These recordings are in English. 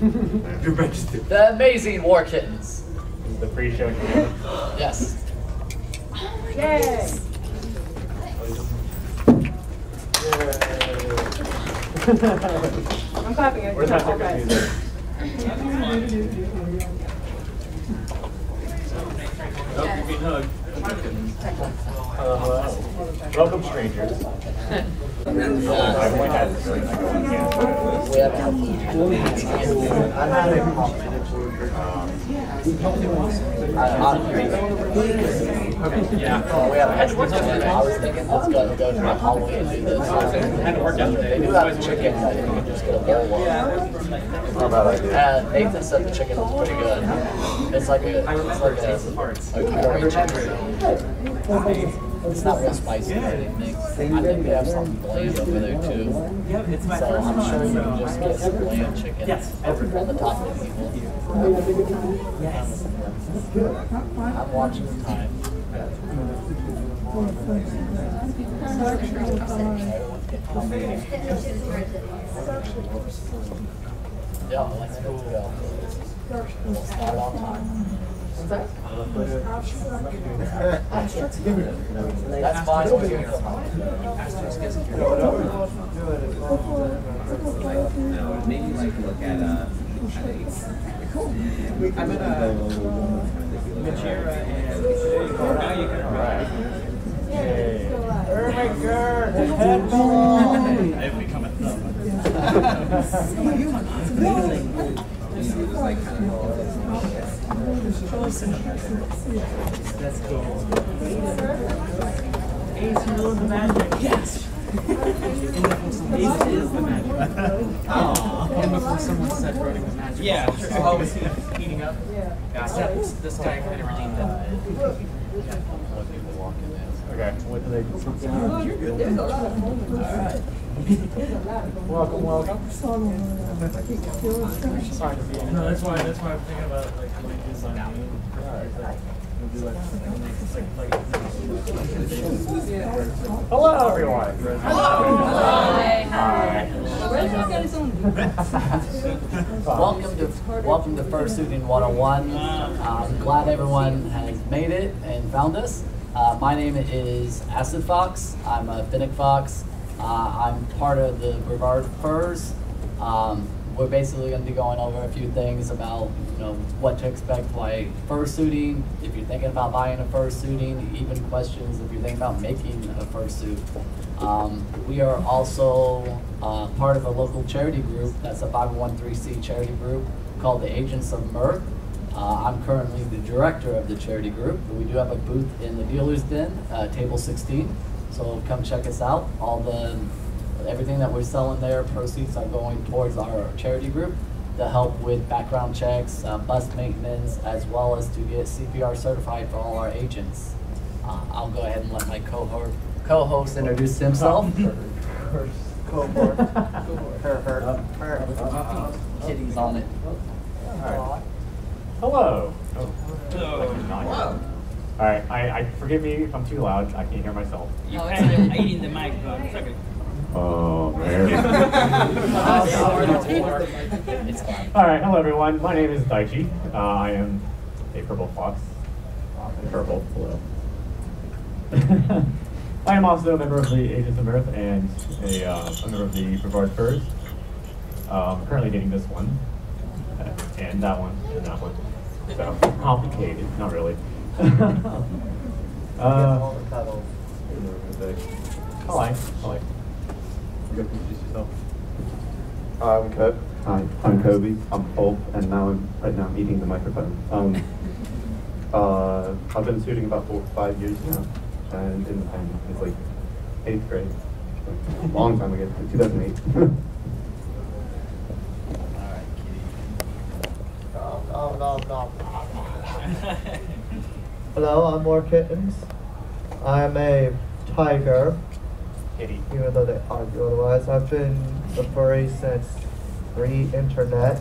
You're registered. The amazing War Kittens. This is the pre-show here. Yes. Yay! I'm clapping it. Where's my circus music? Nope, you're being hugged. Hello. Welcome, strangers. Everyone has a drink. We have I'm having yeah. We have extra chicken. I was thinking let's go to Halloween and do this. Hadn't worked out today. They do have chicken. I think you can just get a bowl one. Not a bad idea. Nathan said the chicken was pretty good. It's like a curry chicken. It's not real spicy or anything. I think they have some bland over there too. So I'm sure you can just get some bland chicken on the top of the table. Yes. I'm watching the time. Yeah, let's go. We'll start on time. That's fine. We're here. Maybe like look at I'm gonna Machira and now you can ride. Oh my god! I've become a thumb. Just like kind of that's cool. Ace, you ruined the magic. Yes! Ace is the magic. And before someone said running the magic. Yeah, sure. Oh, is he heating up? Yeah. Except this guy kind of relieved that. Okay, what do they do? Alright. Welcome. Sorry to be in. No, that's why I'm thinking about like how many do something. Hello, everyone. Hello. Hi. Welcome to Fursuiting 101. I'm glad everyone has made it and found us. My name is Acid Fox. I'm a Finnick Fox. I'm part of the Brevard Furs. We're basically going to be going over a few things about what to expect by fursuiting, if you're thinking about buying a fursuiting, even questions if you're thinking about making a fursuit. We are also part of a local charity group that's a 501(c) charity group called the Agents of Mirth. I'm currently the director of the charity group. We do have a booth in the dealer's den, table 16. So come check us out. Everything that we're selling there, proceeds are going towards our charity group to help with background checks, bus maintenance, as well as to get CPR certified for all our agents. I'll go ahead and let my co-host introduce himself. Kitty's on it. Alright. Hello. Hello. Alright, I forgive me if I'm too loud. I can't hear myself. You kind of eating the mic, but it's okay. Oh, man. Alright, hello everyone. My name is Daichi. I am a purple fox. Purple, hello. I am also a member of the Agents of Mirth and a member of the Brevard Furs. I'm currently dating this one, and that one, and that one. So, complicated, not really. I like. You go introduce yourself. I'm Kurt. Hi, I'm Kobe. I'm Paul, and now I'm eating the microphone. I've been shooting about 4 or 5 years now, and it's like 8th grade. A long time ago, 2008. No. Hello, I'm More Kittens. I'm a tiger. Kitty. Even though they argue otherwise. I've been a furry since pre-internet.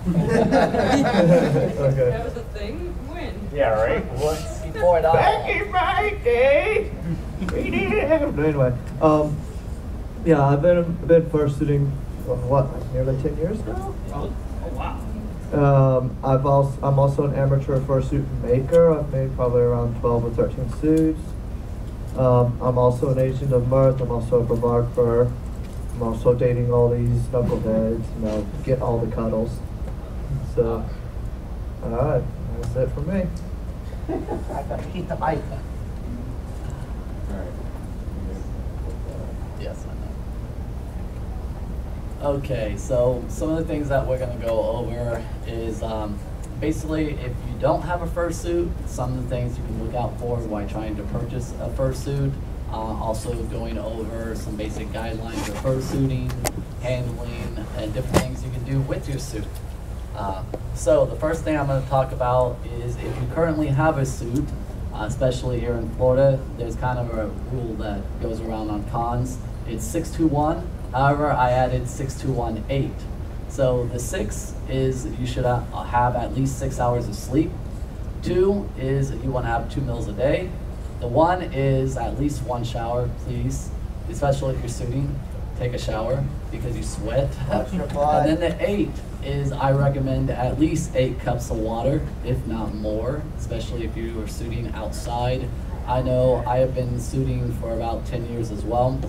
Okay. That was a thing? When? Yeah, right? What? Before it all. Anyway, yeah, I've been fursuiting like nearly 10 years now. Oh, wow. I'm also an amateur fursuit maker. I've made probably around 12 or 13 suits. I'm also an agent of mirth. I'm also a photographer. I'm also dating all these knuckleheads. Get all the cuddles. So, alright, that's it for me. I gotta eat the mic. Yes, I know. Okay, so some of the things that we're gonna go over is basically if you don't have a fursuit, some of the things you can look out for while trying to purchase a fursuit. Also going over some basic guidelines of fursuiting, handling, and different things you can do with your suit. So the first thing I'm going to talk about is if you currently have a suit, especially here in Florida, there's kind of a rule that goes around on cons. It's 621. However, I added 6218. So the 6 is you should have at least 6 hours of sleep. 2 is you want to have 2 meals a day. The 1 is at least 1 shower, please, especially if you're suiting. Take a shower because you sweat. And then the 8 is I recommend at least 8 cups of water, if not more, especially if you are suiting outside. I know I have been suiting for about 10 years as well.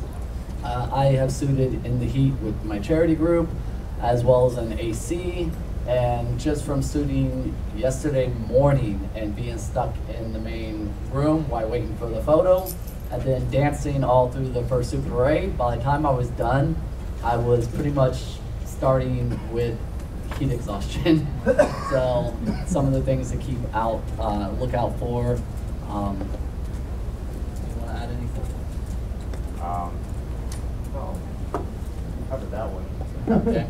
I have suited in the heat with my charity group, as well as an AC, and just from suiting yesterday morning and being stuck in the main room while waiting for the photo, and then dancing all through the fursuit parade, by the time I was done, I was pretty much starting with heat exhaustion. So some of the things to keep out, look out for. You want to add anything? No. Covered that one. Okay.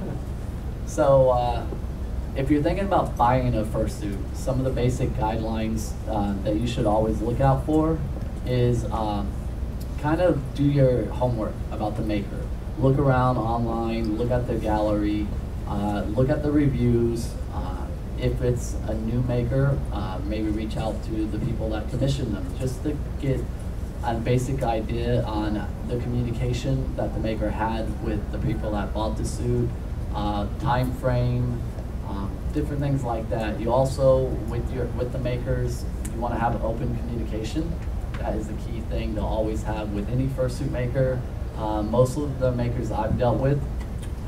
So if you're thinking about buying a fursuit, some of the basic guidelines that you should always look out for is kind of do your homework about the maker. Look around online, look at the gallery, look at the reviews. If it's a new maker, maybe reach out to the people that commission them just to get a basic idea on the communication that the maker had with the people that bought the suit, time frame, different things like that. You also, with the makers, you want to have open communication. That is the key thing to always have with any fursuit maker. Most of the makers I've dealt with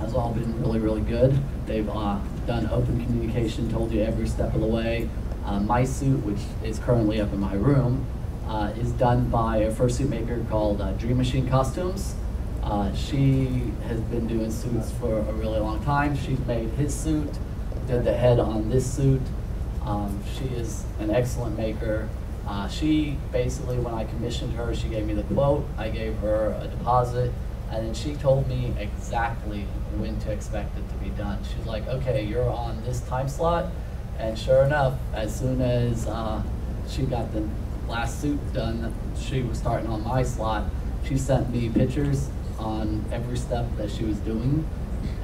has all been really, really good. They've done open communication, told you every step of the way. My suit, which is currently up in my room, is done by a fursuit maker called Dream Machine Costumes. She has been doing suits for a really long time. She's made his suit, did the head on this suit. She is an excellent maker. She basically, when I commissioned her, she gave me the quote, I gave her a deposit, and then she told me exactly when to expect it to be done. She's like, okay, you're on this time slot, and sure enough, as soon as she got the last suit done, she was starting on my slot. She sent me pictures on every step that she was doing,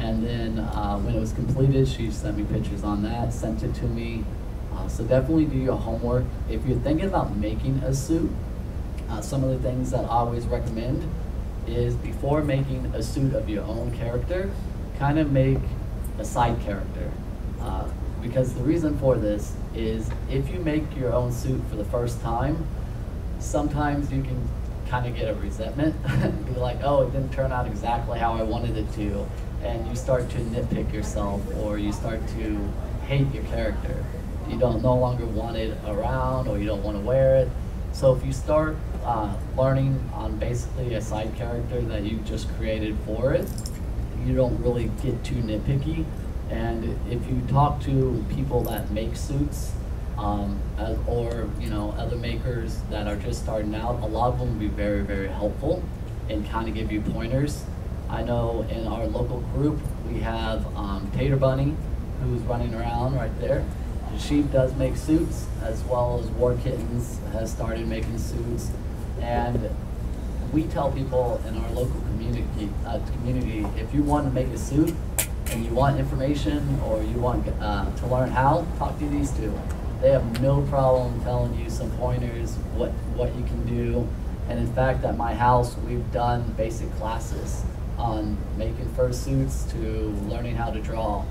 and then when it was completed, she sent me pictures on that, sent it to me. So definitely do your homework. If you're thinking about making a suit, some of the things that I always recommend is before making a suit of your own character, kind of make a side character. Because the reason for this is if you make your own suit for the first time, sometimes you can kind of get a resentment. Be like, oh, it didn't turn out exactly how I wanted it to. And you start to nitpick yourself, or you start to hate your character. You don't no longer want it around, or you don't want to wear it. So if you start learning on basically a side character that you just created for it, you don't really get too nitpicky. And if you talk to people that make suits, or other makers that are just starting out, a lot of them will be very, very helpful and kind of give you pointers. I know in our local group we have Tater Bunny, who's running around right there. She does make suits, as well as War Kittens has started making suits. And we tell people in our local community, if you want to make a suit and you want information, or you want to learn how, talk to these two. They have no problem telling you some pointers, what you can do. And in fact, at my house, we've done basic classes on making fursuits to learning how to draw.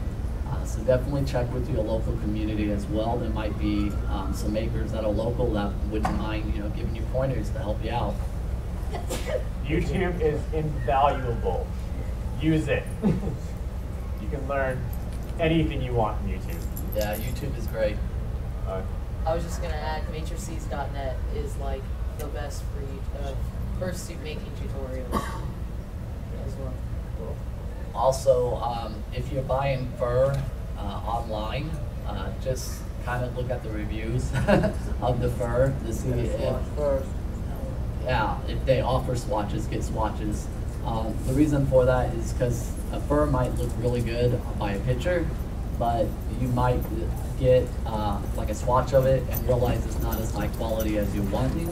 So definitely check with your local community as well. There might be some makers that are local that wouldn't mind, giving you pointers to help you out. YouTube is invaluable. Use it. You can learn anything you want from YouTube. Yeah, YouTube is great. I was just gonna add, matrices.net is like the best breed of fursuit making tutorials as well. Also, if you're buying fur online, just kind of look at the reviews of the fur to see if they offer swatches, get swatches. The reason for that is because a fur might look really good by a picture, but you might get like a swatch of it and realize it's not as high quality as you're wanting,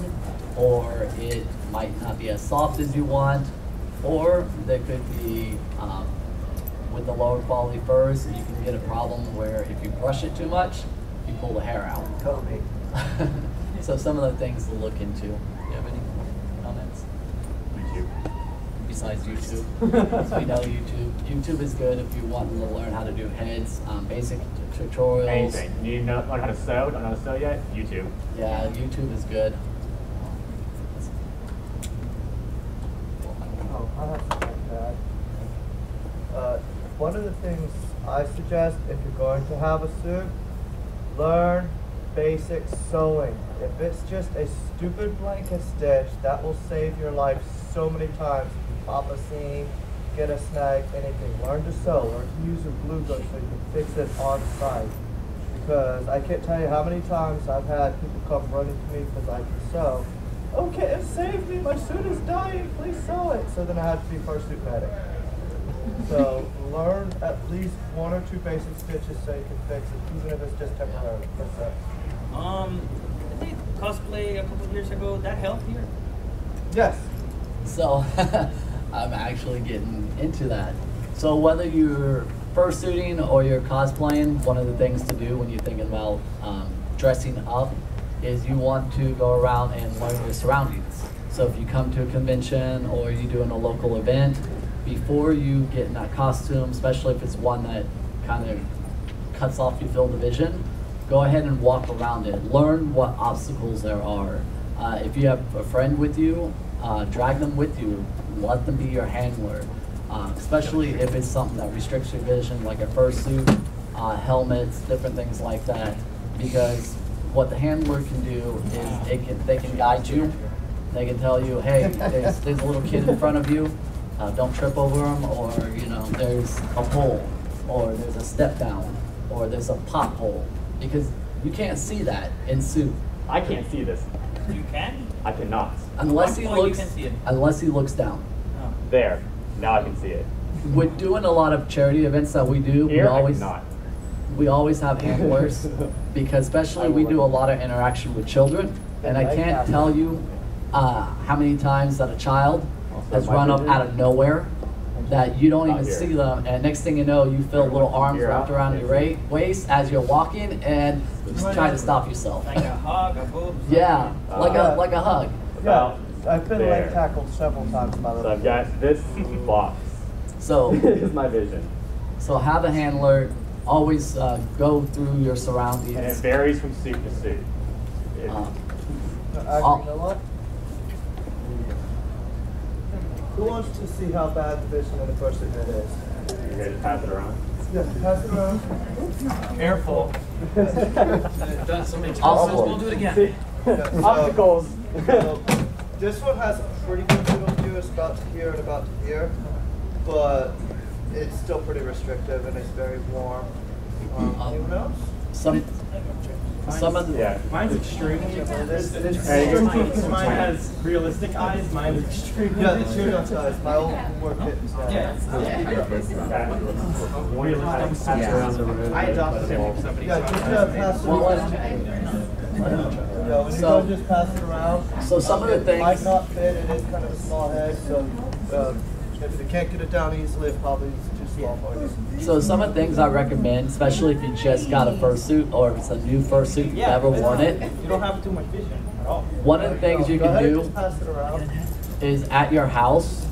or it might not be as soft as you want, or there could be, with the lower quality furs, you can get a problem where if you brush it too much, you pull the hair out. So some of the things to look into. Do you have any comments? YouTube. Besides YouTube? We know YouTube. YouTube is good if you want to learn how to do heads, basic tutorials. Anything. You need to learn how to sew, don't know how to sew yet? YouTube. Yeah, YouTube is good. Oh, I have something to add. One of the things I suggest if you're going to have a suit, learn basic sewing. If it's just a stupid blanket stitch, that will save your life so many times. Pop a seam, get a snag, anything. Learn to sew, learn to use a glue gun so you can fix it on site. Because I can't tell you how many times I've had people come running to me because I can sew. Okay, it saved me, my suit is dying, please sew it. So then I had to be fursuit medic. So learn at least 1 or 2 basic stitches so you can fix it, even if it's just temporary. That's it. I did cosplay a couple of years ago. That helped here. Yes. So I'm actually getting into that. So whether you're fursuiting or you're cosplaying, one of the things to do when you're thinking about dressing up is you want to go around and learn your surroundings. So if you come to a convention or you're doing a local event, before you get in that costume, especially if it's one that kind of cuts off your field of vision, go ahead and walk around it. Learn what obstacles there are. If you have a friend with you, drag them with you. Let them be your handler. Especially if it's something that restricts your vision, like a fursuit, helmets, different things like that. Because what the handler can do is they can guide you. They can tell you, hey, there's a little kid in front of you. Don't trip over them, or there's a pole, or there's a step down, or there's a pothole, because you can't see that in suit. I can't see this. You can? I cannot. Unless he Oh, you looks, can see it. unless he looks down. Oh. There. Now I can see it. With doing a lot of charity events that we do, Here, I cannot. we always have handlers, because especially we do a lot of interaction with children, and I can't tell you how many times that a child has run up out of nowhere that you don't even see them, and next thing you know, you feel little arms wrapped around your waist as you're walking, and just try to stop yourself. Like a hug, a boob. Yeah, like a hug. Yeah, I've been there. leg tackled several times in my life. So I've got this box. So This is my vision. So have a handler. Always go through your And it surroundings. varies from suit to suit. It- Actually, you know what? Who wants to see how bad the vision in the fursuit head is? You're here to pass it around. Yeah, pass it around. Careful. Done so many times. Also- We'll do it again. Yeah, so- Obstacles. So, this one has a pretty good field of view. It's about to here and about to here, but it's still pretty restrictive and it's very warm. Anyone else? Some of the Yeah. Mine's extreme. Hey, Mine has realistic eyes. Mine is extremely. Yeah, the shoot off guys. My old work kittens. Yeah. I adopted him from somebody. Yeah, just pass it Well, around. Yeah, when you So- go, just pass it around. So some of the It might things, not fit. It is kind of a small head, so if you can't get it down easily, it probably is too small for you. so some of the things I recommend, especially if you just got a fursuit or if it's a new fursuit, you've never worn it. You don't have too much vision at all. One of the things you Go can ahead and do just pass it around. is at your house,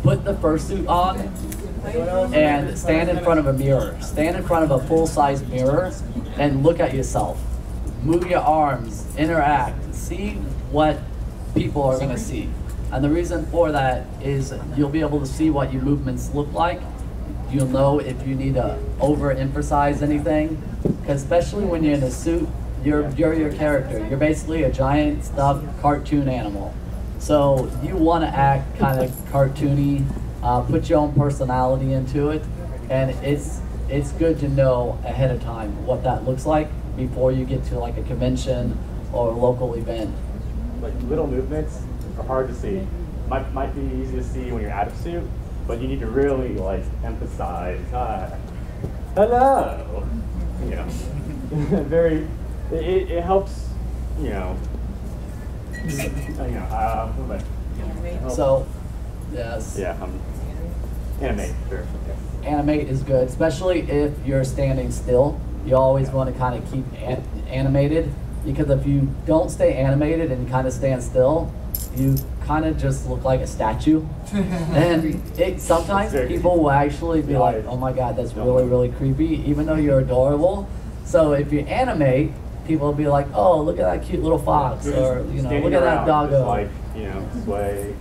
put the fursuit on and stand in front of a mirror. Stand in front of a full-size mirror and look at yourself. Move your arms, interact, see what people are gonna see. And the reason for that is you'll be able to see what your movements look like. You'll know if you need to overemphasize anything, 'cause especially when you're in a suit, you're your character. You're basically a giant stuffed cartoon animal. So you want to act kind of cartoony, put your own personality into it, and it's good to know ahead of time what that looks like before you get to like a convention or a local event. Like little movements are hard to see. Might be easy to see when you're out of suit, but you need to really like emphasize, hello. You know, very. It helps. You know. So, yes. Yeah. Animate, sure. Yeah. Animate is good, especially if you're standing still. You always want to kind of keep animated, because if you don't stay animated and kind of stand still, you kind of just look like a statue. And sometimes people will actually be like, oh my God, that's really, really creepy, even though you're adorable. So if you animate, people will be like, oh, look at that cute little fox, or, you know, look at that doggo. Like, you know, sway,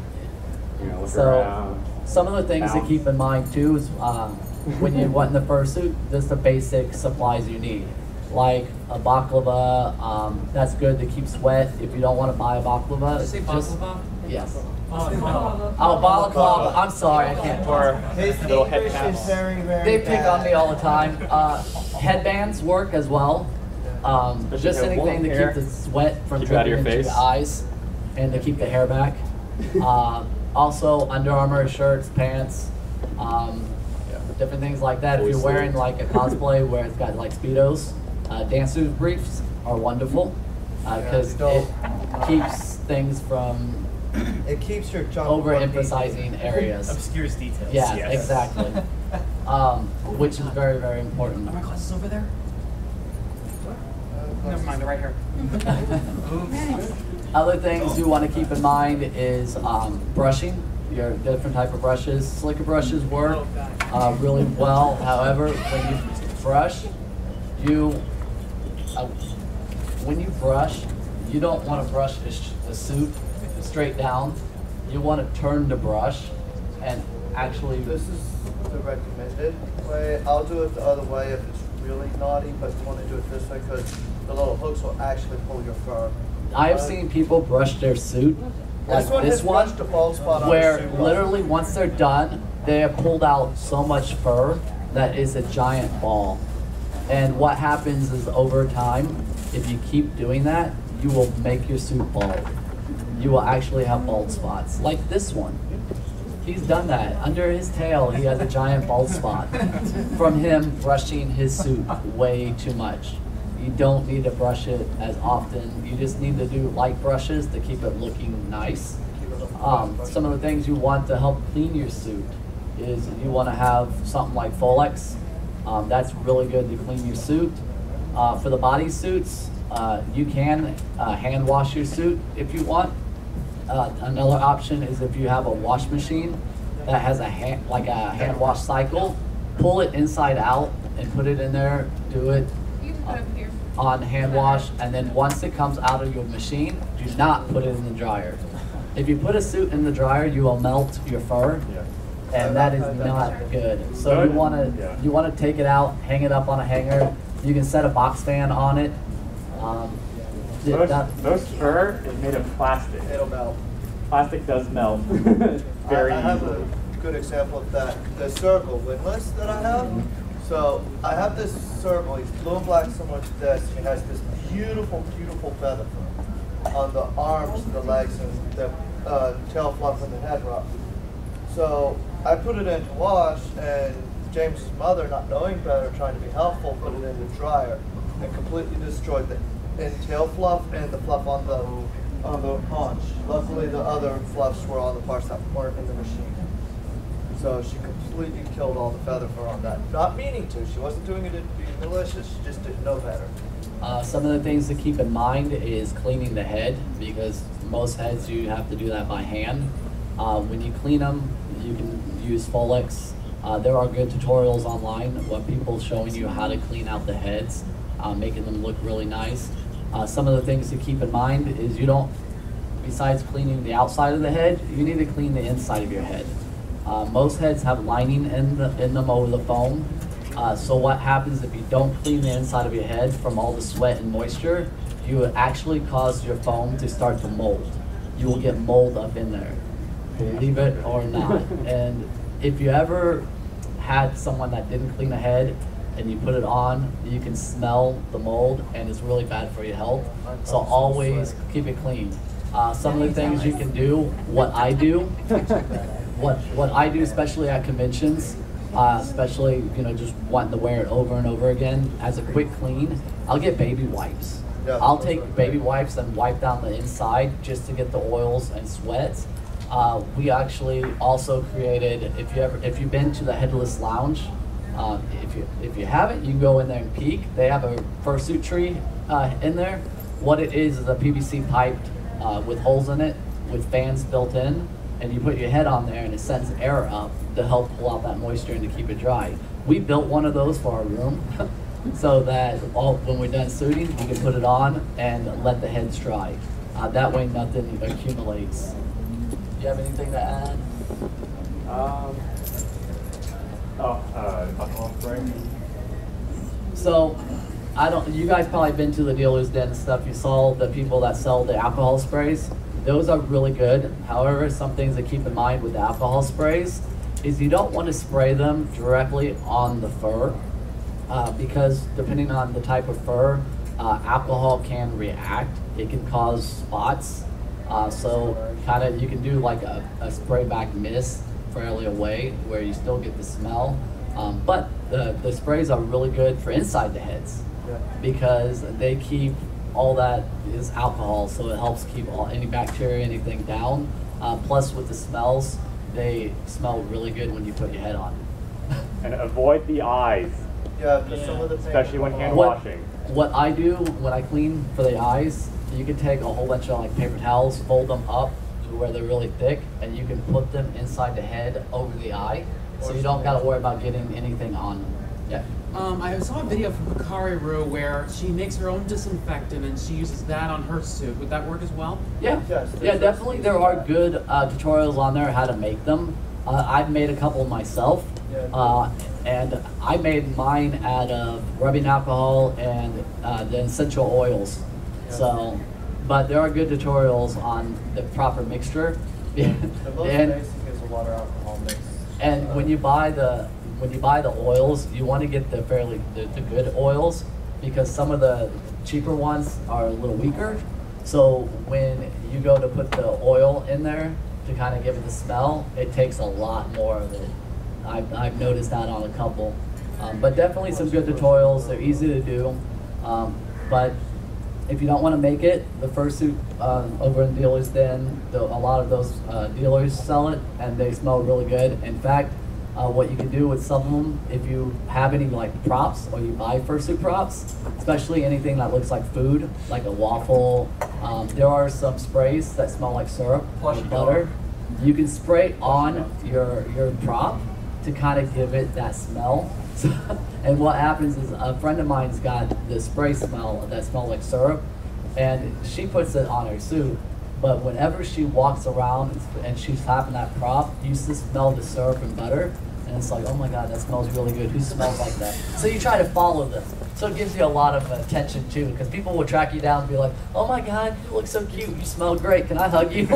you know, look around. Some of the things to keep in mind too is when you're wanting the fursuit, just the basic supplies you need. Like a baklava, that's good to keep sweat. If you don't want to buy a baklava, Did you say baklava? Yes. Oh, balaclava. I'm sorry, I can't. His little head English caps. is very, very They pick bad. on me all the time. Headbands work as well. Just have anything to hair. keep the sweat from Keep it out of dripping your into face. your eyes, and to keep the hair back. Also, Under Armour shirts, pants, different things like that. If you're wearing like a cosplay where it's got like Speedos, dancers briefs are wonderful because it keeps things from It keeps your junk overemphasizing areas. Obscures details. Yeah, yes. exactly. Which is very, very important. Are my glasses over there? Never mind, they're right here. Other things you want to keep in mind is brushing. Your different type of brushes. Slicker brushes work really well. However, when you brush, when you brush, you don't want to brush the suit straight down. You want to turn the brush and actually. This is the recommended way. I'll do it the other way if it's really naughty, but you want to do it this way because the little hooks will actually pull your fur. I have seen people brush their suit like this one, brushed a bald spot on where the suit. literally once they're done, they have pulled out so much fur that is a giant ball. And what happens is over time, if you keep doing that, you will make your suit bald. You will actually have bald spots, like this one. He's done that. Under his tail, he has a giant bald spot from him brushing his suit way too much. You don't need to brush it as often. You just need to do light brushes to keep it looking nice. Some of the things you want to help clean your suit is you want to have something like Folex. That's really good to clean your suit. For the body suits, you can hand wash your suit if you want. Another option is if you have a wash machine that has a hand wash cycle, pull it inside out and put it in there, do it on hand wash, and then once it comes out of your machine, do not put it in the dryer. If you put a suit in the dryer, you will melt your fur, and that is not good. So you want to take it out, hang it up on a hanger. You can set a box fan on it. Most fur is made of plastic. It'll melt. Plastic does melt very I have easily. a good example of that. The circle windlass that I have. So I have this circle. He's blue and black similar to this. And he has this beautiful, beautiful feather on the arms, the legs, and the tail fluff and the head ruff. So I put it in to wash, and James's mother, not knowing better, trying to be helpful, put it in the dryer and completely destroyed the tail fluff and the fluff on the haunch. Luckily, the other fluffs were on the parts that weren't in the machine. So she completely killed all the feather fur on that. Not meaning to. She wasn't doing it to be malicious. She just didn't know better. Some of the things to keep in mind is cleaning the head, because most heads you have to do that by hand. When you clean them, you can use Folex. There are good tutorials online of people showing you how to clean out the heads, making them look really nice. Some of the things to keep in mind is you don't, besides cleaning the outside of the head, you need to clean the inside of your head. Most heads have lining in them over the foam. So what happens if you don't clean the inside of your head from all the sweat and moisture, you will actually cause your foam to start to mold. You will get mold up in there, believe it or not. And if you ever had someone that didn't clean a head and you put it on, you can smell the mold and it's really bad for your health. So always keep it clean. Some of the things you can do, what I do, what I do, especially at conventions, especially just wanting to wear it over and over again, as a quick clean, I'll get baby wipes. I'll take baby wipes and wipe down the inside just to get the oils and sweats. We actually also created, if you've been to the Headless Lounge, if you haven't, you can go in there and peek. They have a fursuit tree in there. What it is a PVC pipe with holes in it, with fans built in, and you put your head on there and it sends air up to help pull out that moisture and to keep it dry. We built one of those for our room so that when we're done suiting, you can put it on and let the heads dry. That way nothing accumulates. Do you have anything to add? Alcohol spray. So, you guys probably been to the dealer's den and stuff. You saw the people that sell the alcohol sprays. Those are really good. However, some things to keep in mind with the alcohol sprays is you don't want to spray them directly on the fur because depending on the type of fur, alcohol can react. It can cause spots. So you can do like a spray back mist fairly away where you still get the smell. But the sprays are really good for inside the heads because they keep all that is alcohol, so it helps keep any bacteria, anything down. Plus with the smells, they smell really good when you put your head on. And avoid the eyes. Yeah, because some of the Especially when hand washing. What I do when I clean for the eyes, you can take a whole bunch of like paper towels, fold them up to where they're really thick, and you can put them inside the head over the eye, so you don't got to worry about getting anything on them. Yeah. I saw a video from Hikari Rue where she makes her own disinfectant and she uses that on her suit. Would that work as well? Yeah, yeah, definitely. There are good tutorials on there how to make them. I've made a couple myself, and I made mine out of rubbing alcohol and the essential oils. So, but there are good tutorials on the proper mixture. The most basic is a water alcohol mix. And when you buy the oils, you want to get the good oils because some of the cheaper ones are a little weaker. So when you go to put the oil in there to kind of give it the smell, it takes a lot more of it. I've noticed that on a couple. But definitely some good tutorials. They're easy to do. But if you don't want to make it, the fursuit over in dealers den, a lot of those dealers sell it and they smell really good. In fact, what you can do with some of them, if you have any like props or you buy fursuit props, especially anything that looks like food, like a waffle, there are some sprays that smell like syrup or butter. You can spray on your prop to kind of give it that smell. And what happens is a friend of mine's got this spray smell that smells like syrup, and she puts it on her suit. But whenever she walks around and she's having that prop, you used to smell the syrup and butter, and it's like, oh my God, that smells really good. Who smells like that? So you try to follow this. So it gives you a lot of attention too, because people will track you down and be like, oh my God, you look so cute. You smell great. Can I hug you?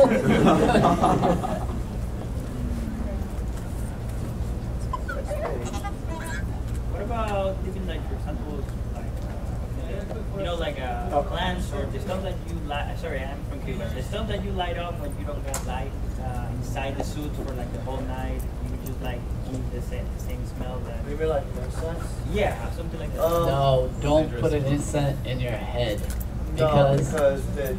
What about even like, for example, like plants or the stuff that you light? Sorry, I'm from Cuba. The stuff that you light up when you don't got light inside the suit for like the whole night, you would just like keep the same smell that. Maybe like incense? Yeah, something like that. No, don't put an incense in your head. Because the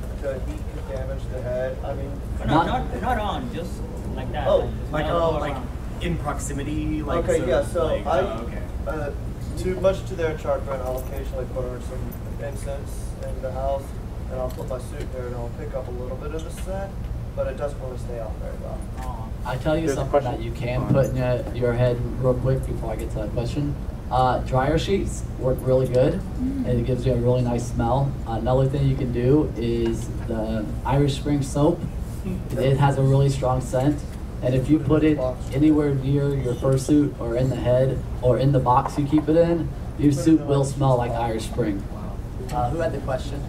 heat can damage the head. I mean, not on, just like that. Oh, like in proximity. Like, okay, so, yeah. So like, too much to their chakra, and I'll occasionally burn some incense in the house, and I'll put my suit there, and I'll pick up a little bit of the scent. but it doesn't really stay on very well. I tell you There's a something question. that you can put in your head real quick before I get to that question. Dryer sheets work really good, and it gives you a really nice smell. Another thing you can do is the Irish Spring soap. It has a really strong scent, and if you put it anywhere near your fursuit or in the head or in the box you keep it in, your suit will smell like Irish Spring. Who had the question?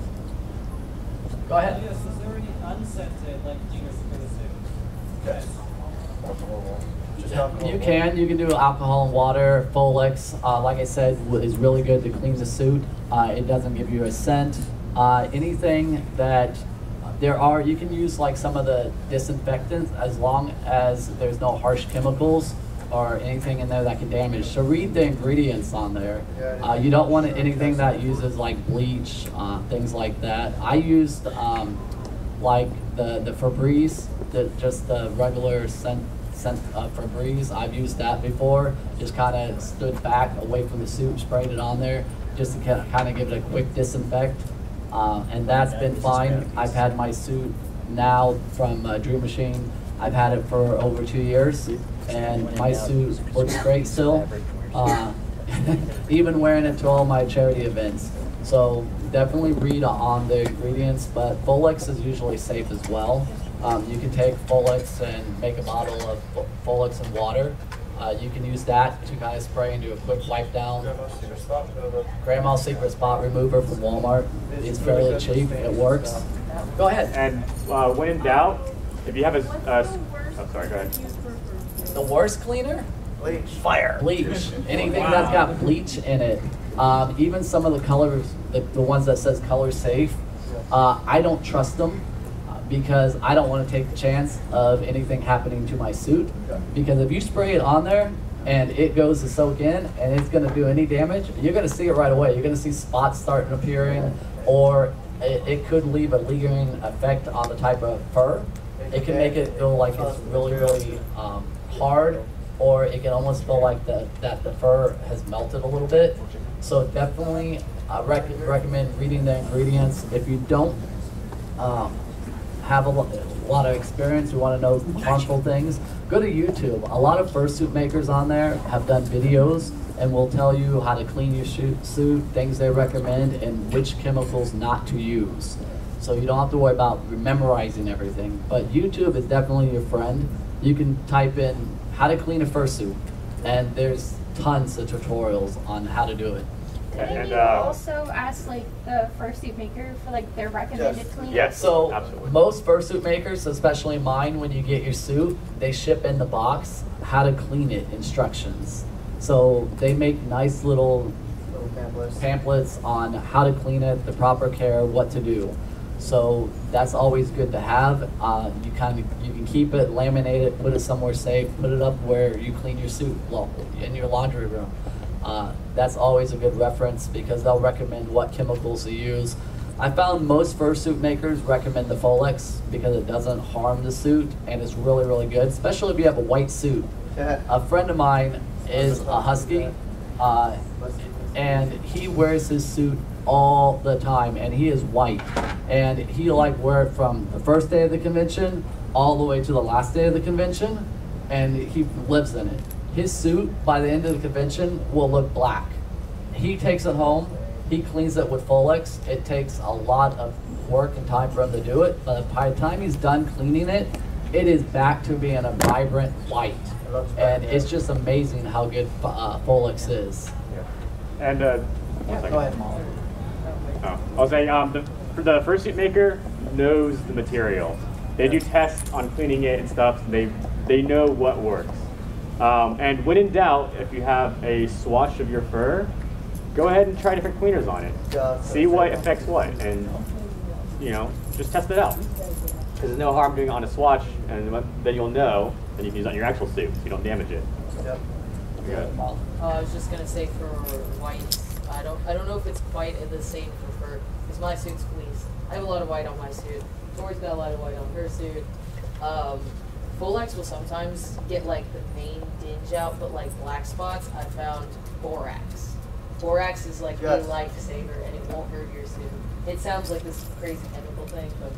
Go ahead. Yes, is there any unscented, like, cleaners for the suit? Yes. Just alcohol. You can do alcohol and water. Folex, like I said, is really good to clean the suit. It doesn't give you a scent. Anything that you can use like some of the disinfectants as long as there's no harsh chemicals or anything in there that can damage. So read the ingredients on there. You don't want anything that uses like bleach, things like that. I used like the Febreze, just the regular scent of Febreze. I've used that before. Just kind of stood back away from the suit, sprayed it on there, just to kind of give it a quick disinfect. And that's been fine. I've had my suit now from Dream Machine. I've had it for over 2 years, and my suit works great still. Even wearing it to all my charity events. So definitely read on the ingredients, but Folex is usually safe as well. You can take Folex and make a bottle of Folex and water. You can use that to kind of spray and do a quick wipe down. Grandma's Secret Spot Remover from Walmart. It's fairly cheap. It works. Go ahead. And when in doubt, if you have oh, sorry, go ahead. The worst cleaner? Bleach. Fire. Bleach. Anything that's got bleach in it. Even some of the colors, the ones that says color safe, I don't trust them. Because I don't want to take the chance of anything happening to my suit. Because if you spray it on there and it goes to soak in and it's going to do any damage, you're going to see it right away. You're going to see spots starting appearing, or it could leave a lingering effect on the type of fur. It can make it feel like it's really, really hard, or it can almost feel like that the fur has melted a little bit. So definitely recommend reading the ingredients. If you don't have a lot of experience, you want to know harmful things, go to YouTube. A lot of fursuit makers on there have done videos and will tell you how to clean your suit, things they recommend, and which chemicals not to use. So you don't have to worry about memorizing everything. But YouTube is definitely your friend. You can type in how to clean a fursuit, and there's tons of tutorials on how to do it. Can you also ask like the fursuit maker for like their recommended cleaning? Yes. So absolutely. most fursuit makers, especially mine, when you get your suit, they ship in the box how to clean it instructions. So they make nice little pamphlets on how to clean it, the proper care, what to do. So that's always good to have. You can keep it, laminate it, put it somewhere safe, put it up where you clean your suit, in your laundry room. That's always a good reference because they'll recommend what chemicals to use. I found most fursuit makers recommend the Folex because it doesn't harm the suit and it's really, really good, especially if you have a white suit. A friend of mine is a Husky, and he wears his suit all the time, and he is white. And he wear it from the first day of the convention all the way to the last day of the convention, and he lives in it. His suit, by the end of the convention, will look black. He takes it home, he cleans it with Folex. It takes a lot of work and time for him to do it, but by the time he's done cleaning it, it is back to being a vibrant white. And it's just amazing how good Folex is. Yeah. And one second. Go ahead, Molly. Oh, I was saying, the fursuit maker knows the material. They do tests on cleaning it and stuff. So they know what works. And when in doubt, if you have a swatch of your fur, go ahead and try different cleaners on it. See what affects what, and just test it out. Because there's no harm doing it on a swatch, and then you'll know, and you can use it on your actual suit, so you don't damage it. Yep. I was just gonna say for whites, I don't know if it's quite the same for fur, because my suit's fleece. I have a lot of white on my suit. Tori's got a lot of white on her suit. Folex will sometimes get like the main dinge out, but like black spots, I found borax. Borax is like a lifesaver and it won't hurt your suit. It sounds like this crazy chemical thing, but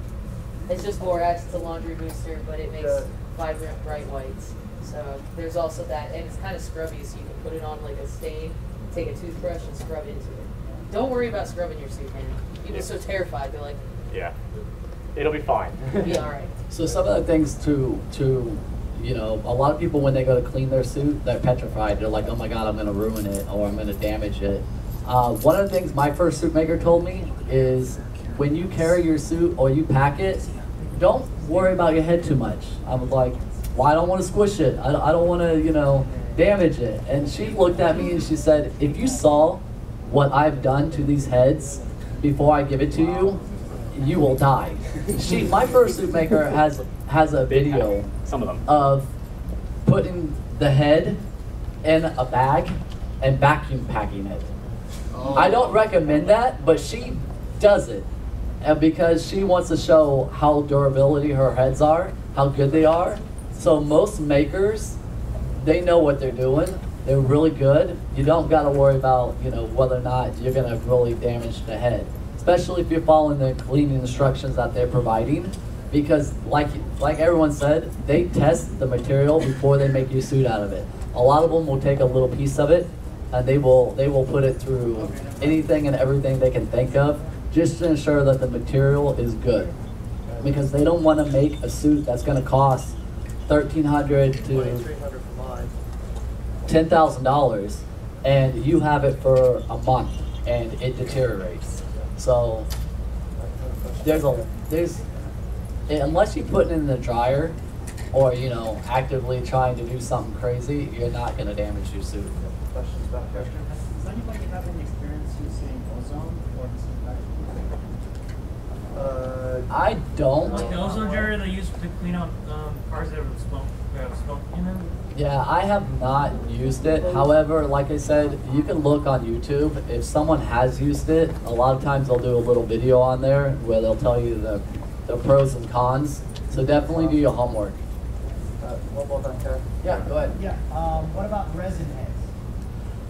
It's just borax, it's a laundry booster, but it makes vibrant, bright whites. So there's also that, and it's kind of scrubby, so you can put it on like a stain, take a toothbrush and scrub into it. Don't worry about scrubbing your suit, man. People are so terrified, they're like, Yeah. It'll be fine. it'll be alright. So some of the things to you know, a lot of people when they go to clean their suit, they're petrified. They're like, oh my God, I'm gonna ruin it or I'm gonna damage it. One of the things my first suit maker told me is when you carry your suit or you pack it, don't worry about your head too much. I was like, well, I don't want to squish it. I don't want to, you know, damage it. And she looked at me and she said, if you saw what I've done to these heads before I give it to you, you will die. My first suit maker has a video of putting the head in a bag and vacuum packing it. I don't recommend that, but she does it. And because she wants to show how durability her heads are, how good they are. So most makers, they know what they're doing. They're really good. You don't got to worry about, you know, whether or not you're going to really damage the head, especially if you're following the cleaning instructions that they're providing. Because like everyone said, they test the material before they make your suit out of it. A lot of them will take a little piece of it and they will put it through anything and everything they can think of just to ensure that the material is good. Because they don't want to make a suit that's going to cost $1,300 to $10,000 and you have it for a month and it deteriorates. So unless you put it in the dryer or, you know, actively trying to do something crazy, you're not going to damage your suit. Questions back there? Does anybody have any experience using ozone or disinfectant? I don't. Like the ozone jar they use to clean out cars that have smoke in them? Yeah, I have not used it. However, like I said, you can look on YouTube. If someone has used it, a lot of times they'll do a little video on there where they'll tell you the pros and cons. So definitely do your homework. One more back there. Yeah, go ahead. Yeah. What about resin heads?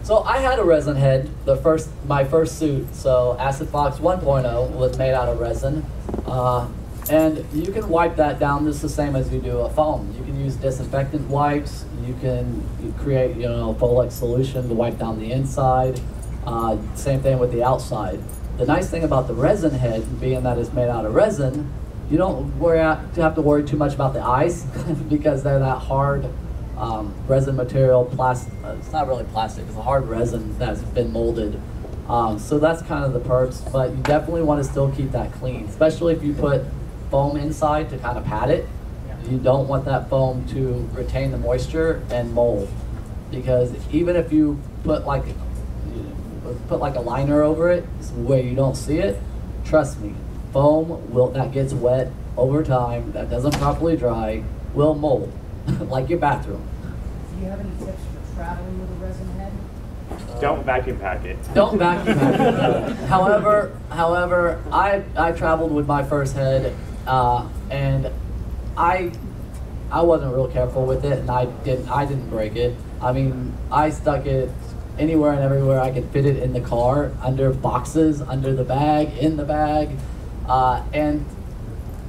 So I had a resin head, my first suit. So Acid Fox 1.0 was made out of resin. And you can wipe that down just the same as you do a foam. You can use disinfectant wipes. You can create, you know, a Folex solution to wipe down the inside. Same thing with the outside. The nice thing about the resin head, being that it's made out of resin, you don't have to worry too much about the eyes because they're that hard resin material. It's not really plastic. It's a hard resin that's been molded. So that's kind of the perks. But you definitely want to still keep that clean, especially if you put foam inside to kind of pad it. You don't want that foam to retain the moisture and mold, because even if you put like a liner over it where you don't see it, trust me, foam that gets wet over time, that doesn't properly dry, will mold like your bathroom. Do you have any tips for traveling with a resin head? Don't vacuum pack it. Don't vacuum pack it. However, I traveled with my first head, and I wasn't real careful with it, and I didn't break it. I mean, I stuck it anywhere and everywhere I could fit it in the car, under boxes, under the bag, in the bag, and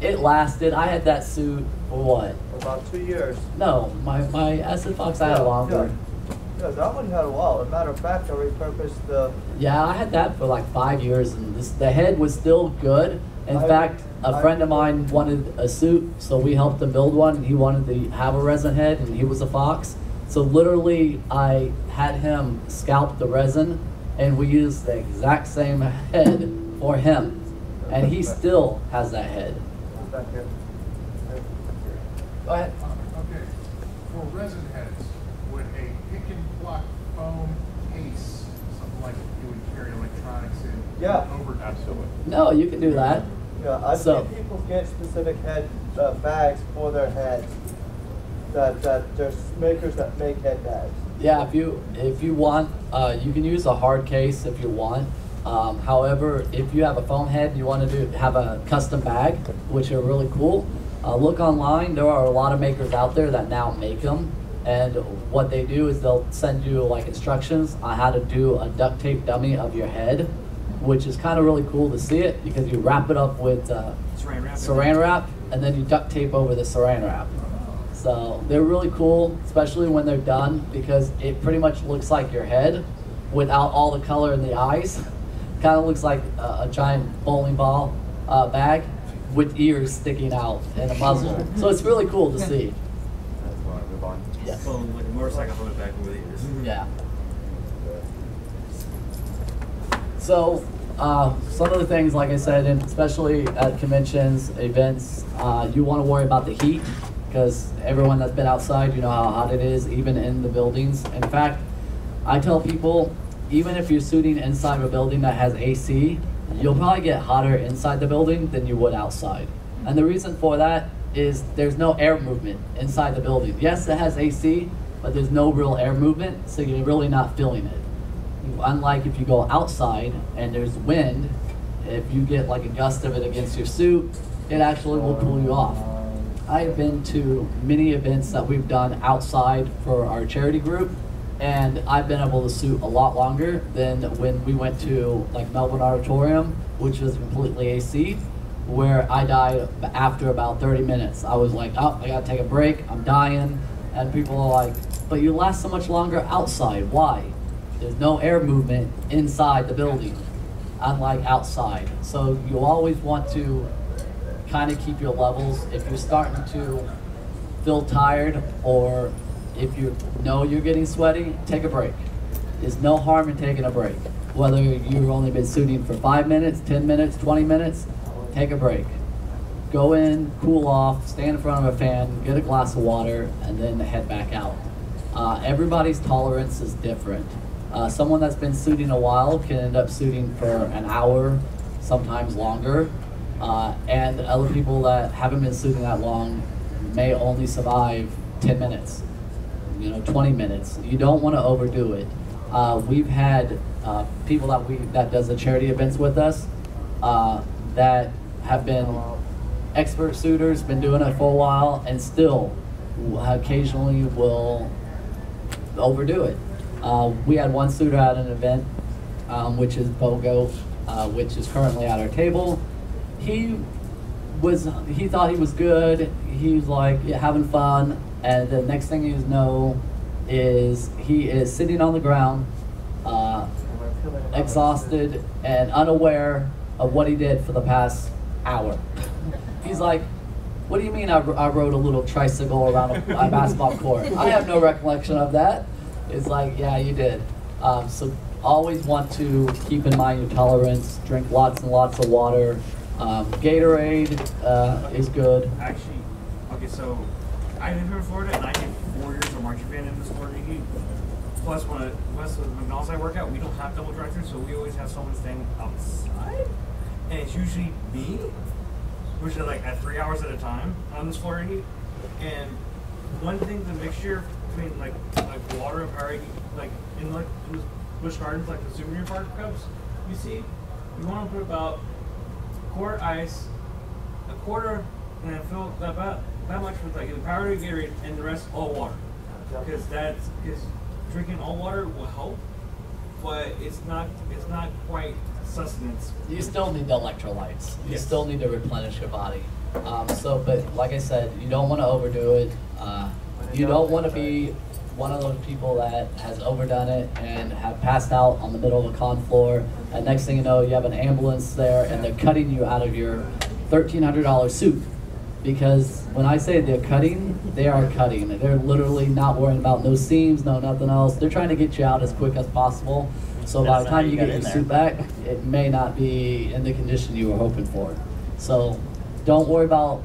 it lasted. I had that suit for what? About 2 years. No, my Acid Fox I had longer. Yeah, that one had a while. As a matter of fact, I repurposed the... Yeah, I had that for like 5 years, and the head was still good. In fact, a friend of mine wanted a suit, so we helped him build one, and he wanted to have a resin head, and he was a Fox. So literally, I had him scalp the resin, and we used the exact same head for him. And he still has that head. Back here. Go ahead. Okay, for resin heads, would a pick and block foam case, something like you would carry electronics in, Yeah. over? Absolutely. No, you can do that. Yeah, I've seen people get specific head bags for their heads. That there's makers that make head bags. Yeah, if you want, you can use a hard case if you want. However, if you have a foam head, you want to have a custom bag, which are really cool. Look online. There are a lot of makers out there that now make them, and what they do is they'll send you like instructions on how to do a duct tape dummy of your head, which is kind of really cool to see it because you wrap it up with saran wrap and then you duct tape over the saran wrap. So they're really cool, especially when they're done, because it pretty much looks like your head without all the color in the eyes. Kind of looks like a giant bowling ball bag with ears sticking out and a muzzle. So it's really cool to see. That's why I move on. Yeah. Well, like a motorcycle helmet back with ears. Yeah. So some of the things, like I said, and especially at conventions, events, you want to worry about the heat, because everyone that's been outside, you know how hot it is, even in the buildings. In fact, I tell people, even if you're shooting inside of a building that has AC, you'll probably get hotter inside the building than you would outside. And the reason for that is there's no air movement inside the building. Yes, it has AC, but there's no real air movement, so you're really not feeling it. Unlike if you go outside and there's wind, if you get like a gust of it against your suit, it actually will cool you off. I've been to many events that we've done outside for our charity group, and I've been able to suit a lot longer than when we went to like Melbourne Auditorium, which was completely AC, where I died after about 30 minutes. I was like, oh, I gotta take a break, I'm dying. And people are like, but you last so much longer outside, why? There's no air movement inside the building, unlike outside. So you always want to kind of keep your levels. If you're starting to feel tired, or if you know you're getting sweaty, take a break. There's no harm in taking a break. Whether you've only been shooting for 5 minutes, 10 minutes, 20 minutes, take a break. Go in, cool off, stand in front of a fan, get a glass of water, and then head back out. Everybody's tolerance is different. Someone that's been shooting a while can end up shooting for an hour, sometimes longer. And other people that haven't been shooting that long may only survive 10 minutes, 20 minutes. You don't want to overdo it. We've had people that does the charity events with us that have been expert shooters, been doing it for a while, and still occasionally will overdo it. We had one shooter at an event, which is BOGO, which is currently at our table. He thought he was good. He was like having fun, and the next thing you know is he is sitting on the ground, exhausted and unaware of what he did for the past hour. He's like, what do you mean I rode a little tricycle around a basketball court? I have no recollection of that. It's like, yeah, you did. So always want to keep in mind your tolerance, drink lots and lots of water. Gatorade is good. Actually, okay, so I live here in Florida, and I did 4 years of marching band in this Florida heat. Plus, when McDonald's I work at, we don't have double drive-through, so we always have someone staying outside, and it's usually me, which is like at 3 hours at a time on this Florida heat. And one thing, the mixture between like water and Powerade, like in the Busch Gardens, like the souvenir park cups, you see, you want to put about quart ice, a quarter, and then fill that much with like the Powerade, Gatorade, and the rest all water. Because drinking all water will help, but it's not quite sustenance. You still need the electrolytes. You still need to replenish your body. But like I said, you don't want to overdo it. You don't want to be one of those people that has overdone it and have passed out on the middle of a con floor, and next thing you know, you have an ambulance there and they're cutting you out of your $1,300 suit. Because when I say they're cutting, they are cutting. They're literally not worrying about no seams, no nothing else. They're trying to get you out as quick as possible. So by the time you get your suit back, it may not be in the condition you were hoping for. So don't worry about,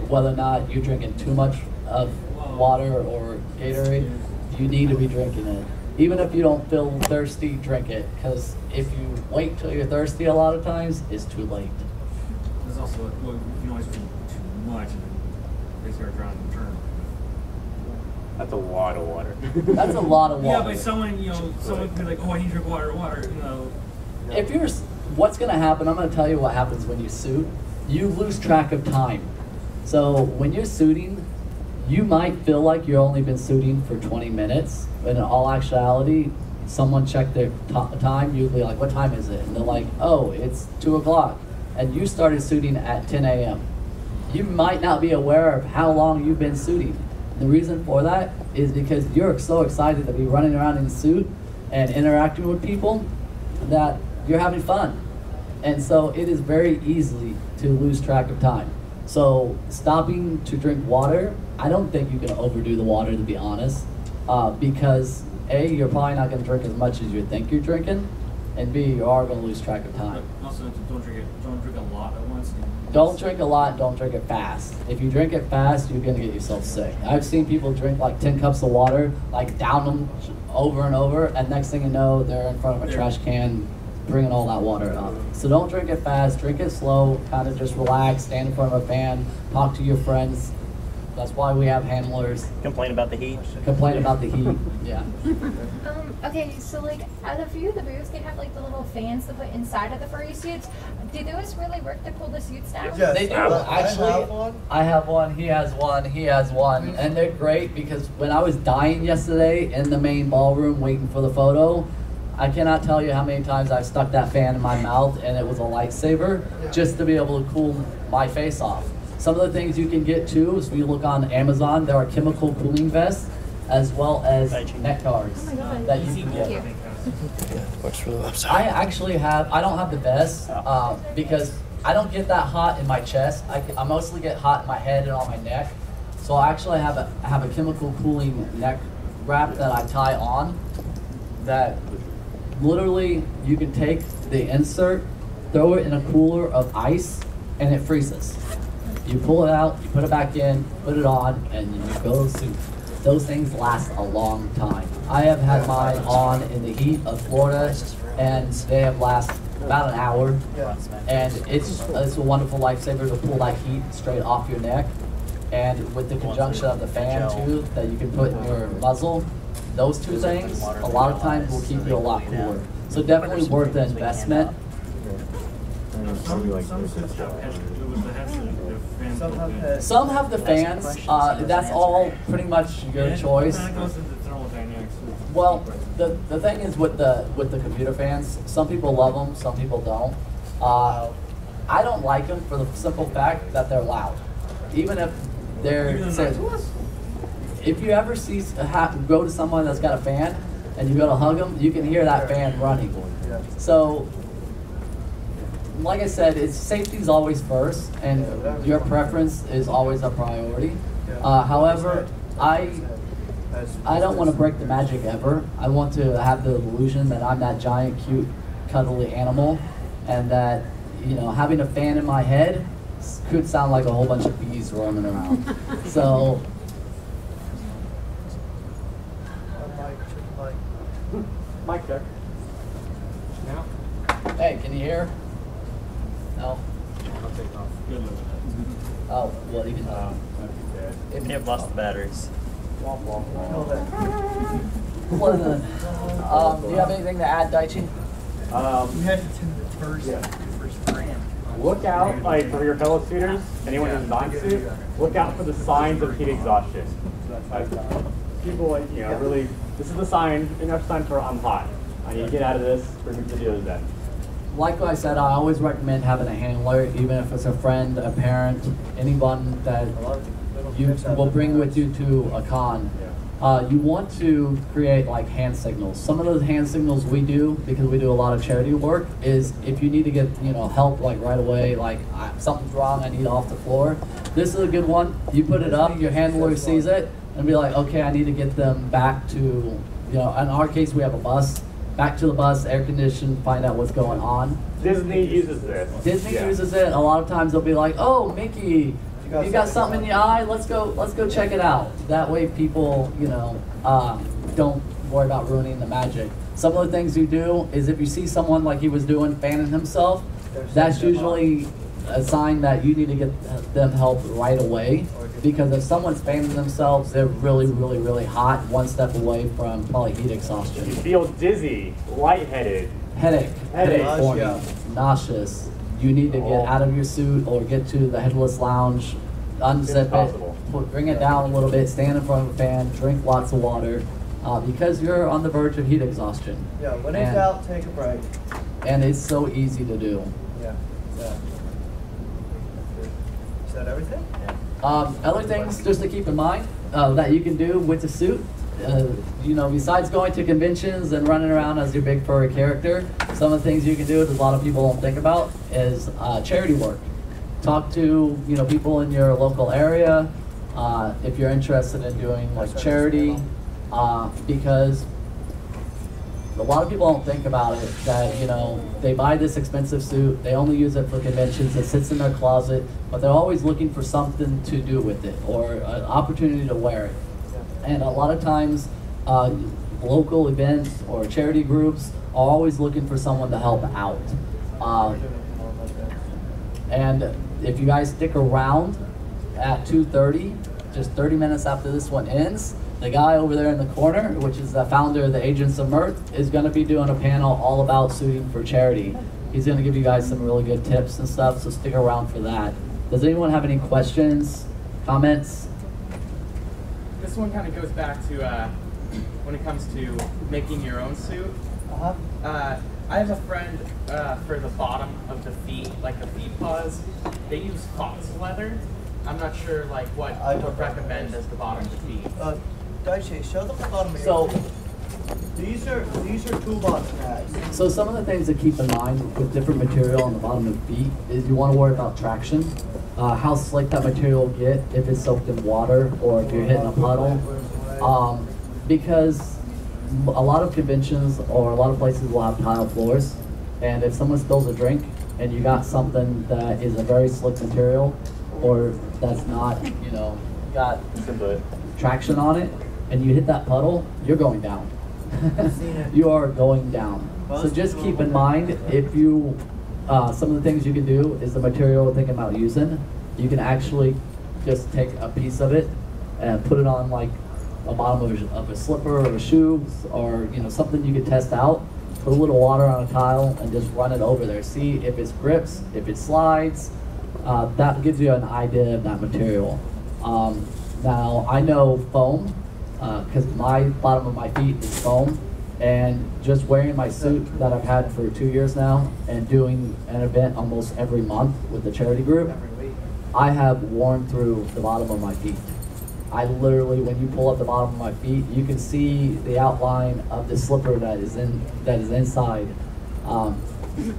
whether or not you're drinking too much of water or Gatorade. You need to be drinking it. Even if you don't feel thirsty, drink it. Because if you wait till you're thirsty a lot of times, it's too late. There's also, you can always drink too much and they start drowning in turn. That's a lot of water. That's a lot of water. Yeah, but someone could be like, oh, I need to drink water. If you're, what's going to happen, I'm going to tell you what happens when you suit. You lose track of time. So when you're suiting, you might feel like you've only been suiting for 20 minutes, but in all actuality, someone check their time, you'll be like, what time is it? And they're like, oh, it's 2 o'clock. And you started suiting at 10 a.m. You might not be aware of how long you've been suiting. The reason for that is because you're so excited to be running around in a suit and interacting with people that you're having fun. And so it is very easy to lose track of time. So stopping to drink water, I don't think you can overdo the water, to be honest, because A, you're probably not going to drink as much as you think you're drinking, and B, you are going to lose track of time. Also, don't drink a lot at once. Don't drink a lot, don't drink it fast. If you drink it fast, you're going to get yourself sick. I've seen people drink like 10 cups of water, like down them over and over, and next thing you know, they're in front of a trash can bringing all that water up. So don't drink it fast, drink it slow, kind of just relax, stand in front of a fan, talk to your friends. That's why we have handlers. Complain about the heat. Complain about the heat, yeah. Okay, so like at a few of the booths, they have like the little fans to put inside of the furry suits. Do those really work to cool the suits down? Yes, They do. I have Actually, one. I have one, he has one, he has one. And they're great because when I was dying yesterday in the main ballroom waiting for the photo, I cannot tell you how many times I've stuck that fan in my mouth and it was a lifesaver just to be able to cool my face off. Some of the things you can get too, is if you look on Amazon, there are chemical cooling vests as well as neck guards that you can get. Works for the website. I don't have the vest because I don't get that hot in my chest. I mostly get hot in my head and on my neck. So I actually have a chemical cooling neck wrap that I tie on that literally you can take the insert, throw it in a cooler of ice, and it freezes. You pull it out, you put it back in, put it on, and you go to suit. Those things last a long time. I have had mine on in the heat of Florida, and they have lasted about an hour. And it's a wonderful lifesaver to pull that heat straight off your neck. And with the conjunction of the fan too, that you can put in your muzzle, those two things, a lot of times will keep you a lot cooler. So definitely worth the investment. Some have the fans. That's all pretty much your choice. Well, the thing is with the computer fans, some people love them, some people don't. I don't like them for the simple fact that they're loud. Even if they're if you ever go to someone that's got a fan and you go to hug them, you can hear that fan running. So, like I said, safety's always first, and your preference is always a priority. However, I don't want to break the magic ever. I want to have the illusion that I'm that giant, cute, cuddly animal, and that having a fan in my head could sound like a whole bunch of bees roaming around. So. Mic check. Now? Hey, can you hear? No? I'll take off. Oh, well, even It may have lost the batteries. do you have anything to add, Daichi? You had to attend the first brand. Look out, like for your fellow suitors, anyone who's not suit, look out for the signs of heat exhaustion. People, really, this is the sign, enough sign for I'm hot. I need to get out of this, remove the deal then. Like I said, I always recommend having a handler, even if it's a friend, a parent, anyone that you will bring with you to a con. You want to create like hand signals. Some of those hand signals we do, because we do a lot of charity work, is if you need to get help like right away, like something's wrong, I need off the floor. This is a good one. You put it up, your handler sees it, and be like, okay, I need to get them back to, in our case we have a bus, back to the bus, air conditioned, find out what's going on. Disney uses this. Disney uses it. A lot of times they'll be like, oh, Mickey, you got something in your eye, let's go check it out. That way people, don't worry about ruining the magic. Some of the things you do is if you see someone like he was doing, fanning himself, that's usually a sign that you need to get them help right away. Because if someone's fanning themselves, they're really, really, really hot, one step away from probably heat exhaustion. You feel dizzy, lightheaded. Headache forming, nauseous. You need to get out of your suit or get to the headless lounge, unzip it, bring it down a little bit, stand in front of a fan, drink lots of water, because you're on the verge of heat exhaustion. Yeah, when in doubt, take a break. And it's so easy to do. Yeah. Is that everything? Other things just to keep in mind that you can do with the suit, you know, besides going to conventions and running around as your big furry character, some of the things you can do that a lot of people don't think about is charity work. Talk to, you know, people in your local area if you're interested in doing like charity, because a lot of people don't think about it, that, you know, they buy this expensive suit, they only use it for conventions, it sits in their closet, but they're always looking for something to do with it or an opportunity to wear it. And a lot of times, local events or charity groups are always looking for someone to help out. And if you guys stick around at 2:30, just 30 minutes after this one ends, the guy over there in the corner, which is the founder of the Agents of Mirth, is going to be doing a panel all about suiting for charity. He's going to give you guys some really good tips and stuff, so stick around for that. Does anyone have any questions, comments? This one kind of goes back to when it comes to making your own suit. I have a friend for the bottom of the feet, like the feet paws, they use fox leather. I'm not sure like what I would recommend as the bottom of the feet. Daichi, show them the bottom of your feet. These are toolbox tags. So some of the things to keep in mind with different material on the bottom of the feet is you want to worry about traction, how slick that material will get if it's soaked in water or if you're hitting a puddle. Because a lot of conventions or a lot of places will have tile floors, and if someone spills a drink and you got something that is a very slick material or that's not, you know, got traction on it, and you hit that puddle, you're going down. You are going down. So just keep in mind, if you, some of the things you can do is the material we're thinking about using, you can actually just take a piece of it and put it on like a bottom of a slipper or a shoe, or you know, something you can test out. Put a little water on a tile and just run it over there. See if it grips, if it slides. That gives you an idea of that material. Now, I know foam, because my bottom of my feet is foam, and just wearing my suit that I've had for 2 years now and doing an event almost every month with the charity group, I have worn through the bottom of my feet. I literally, when you pull up the bottom of my feet, you can see the outline of the slipper that is inside.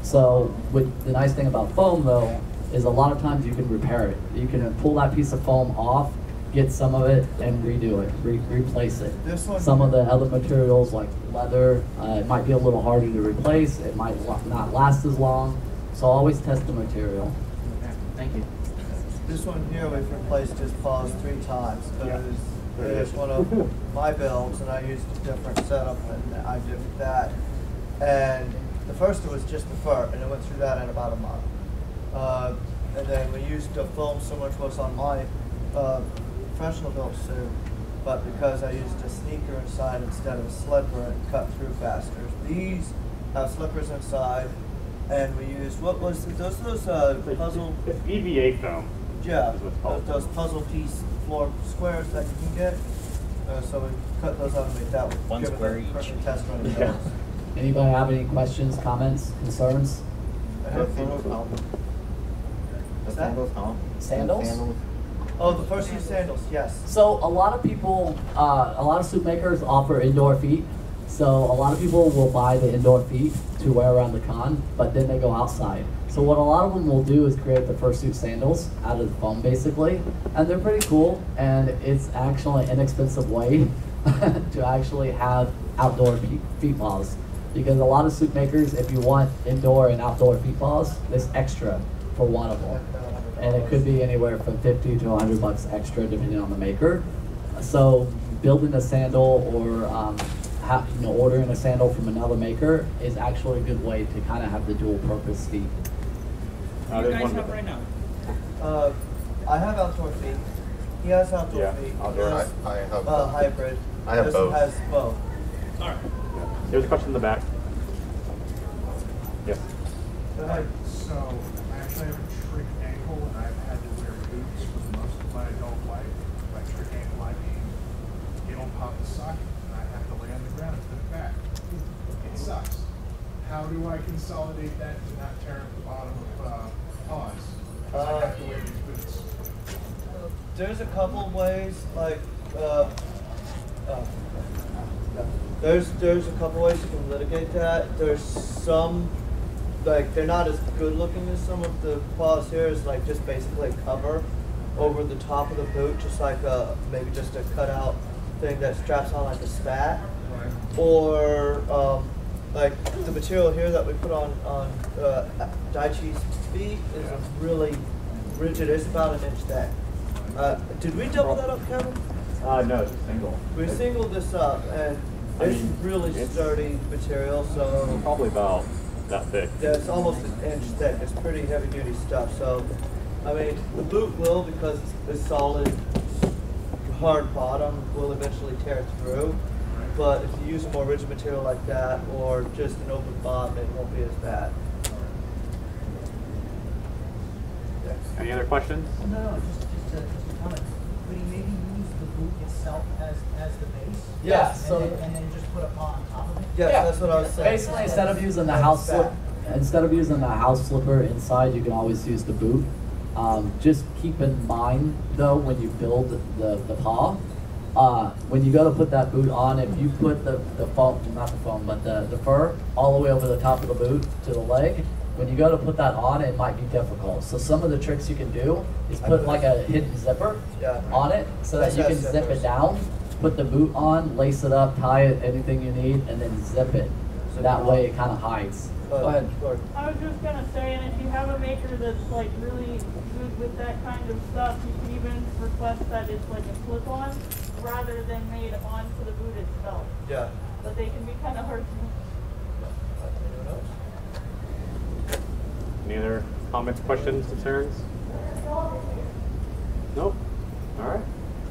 So, the nice thing about foam though is a lot of times you can repair it. You can pull that piece of foam off, get some of it, and redo it, replace it. Some of the other materials like leather, it might be a little harder to replace. It might not last as long. So always test the material. Okay, thank you. This one here we've replaced his paws 3 times because it is one of my builds, and I used a different setup and I did that. And the first was just the fur, and it went through that in about a month. And then we used a foam similar to what's on my professional built suit, but because I used a sneaker inside instead of a slipper, it cut through faster. These have slippers inside, and we used, what was it, those puzzle? It's EVA foam. Yeah, those puzzle piece floor squares that you can get. So we cut those out and make that one square each. Perfect test run of those. Anybody have any questions, comments, concerns? What's that? Sandals? Oh, the Fursuit sandals, yes. So a lot of people, a lot of suit makers offer indoor feet. So a lot of people will buy the indoor feet to wear around the con, but then they go outside. So what a lot of them will do is create the Fursuit sandals out of the foam basically. And they're pretty cool, and it's actually an inexpensive way to actually have outdoor feet paws. Because a lot of suit makers, if you want indoor and outdoor feet paws, there's extra for one of them. And it could be anywhere from 50 to 100 bucks extra depending on the maker. So building a sandal or ordering a sandal from another maker is actually a good way to kind of have the dual purpose feet. What do you guys have right now? I have outdoor feet. He has outdoor feet. Outdoor. I have hybrid. I have both. Has both. All right. There's a question in the back. Yes. Go ahead. So I actually have a trick ankle, and I've had to wear boots for most of my adult life. By trick ankle, I mean you don't pop the socket, and I have to lay on the ground instead of back. It sucks. How do I consolidate that to not tear up the bottom of paws? Because I have to wear these boots. There's a couple of ways, like, there's a couple ways you can litigate that. There's some, like, they're not as good looking as some of the paws here. It's like just basically a cover over the top of the boot, just like maybe just a cutout thing that straps on like a spat. Right. Or like the material here that we put on Daichi's feet is a really rigid. It's about an inch thick. Did we double that up, Kevin? No, it's a single. We singled this up, and it's really sturdy material. So Probably about that thick. yeah, it's almost an inch thick. It's pretty heavy duty stuff. So, I mean, the boot will, because it's solid, hard bottom, will eventually tear through. But if you use a more rigid material like that, or just an open bottom, it won't be as bad. Any other questions? No, just a comment. Could he maybe use the boot itself as the base? Yeah, and then just put a paw on top of it? Yes, that's what I was saying. Basically, instead of using the house slipper inside, you can always use the boot. Just keep in mind though, when you build the paw, when you go to put that boot on, if you put the fur all the way over the top of the boot to the leg, when you go to put that on, it might be difficult. So some of the tricks you can do is put like a hidden zipper on it, so that you can zip it down, put the boot on, lace it up, tie it, anything you need, and then zip it. So that way it kind of hides. Go ahead. I was just gonna say, and if you have a maker that's like really good with that kind of stuff, you can even request that it's like a clip-on rather than made onto the boot itself. Yeah. But they can be kind of hard to. Any other comments, questions, concerns? Nope. All right.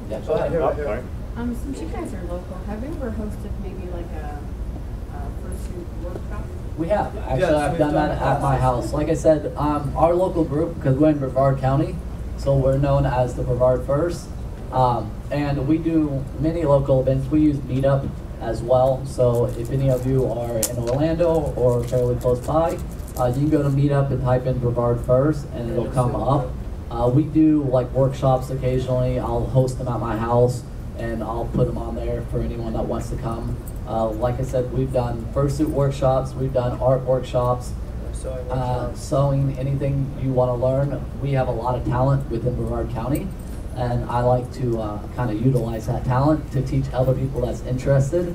Yeah, go ahead. Oh, sorry. Since you guys are local, have you ever hosted maybe like a fursuit workshop? We have. Actually, I've done that at my house. Like I said, our local group, because we're in Brevard County, so we're known as the Brevard Furs. And we do many local events. We use Meetup as well. So if any of you are in Orlando or fairly close by, you can go to Meetup and type in Brevard Furs, and it'll come up. We do like workshops occasionally. I'll host them at my house, and I'll put them on there for anyone that wants to come. Like I said, we've done fursuit workshops, we've done art workshops, sewing, anything you want to learn. We have a lot of talent within Brevard County, and I like to kind of utilize that talent to teach other people that's interested,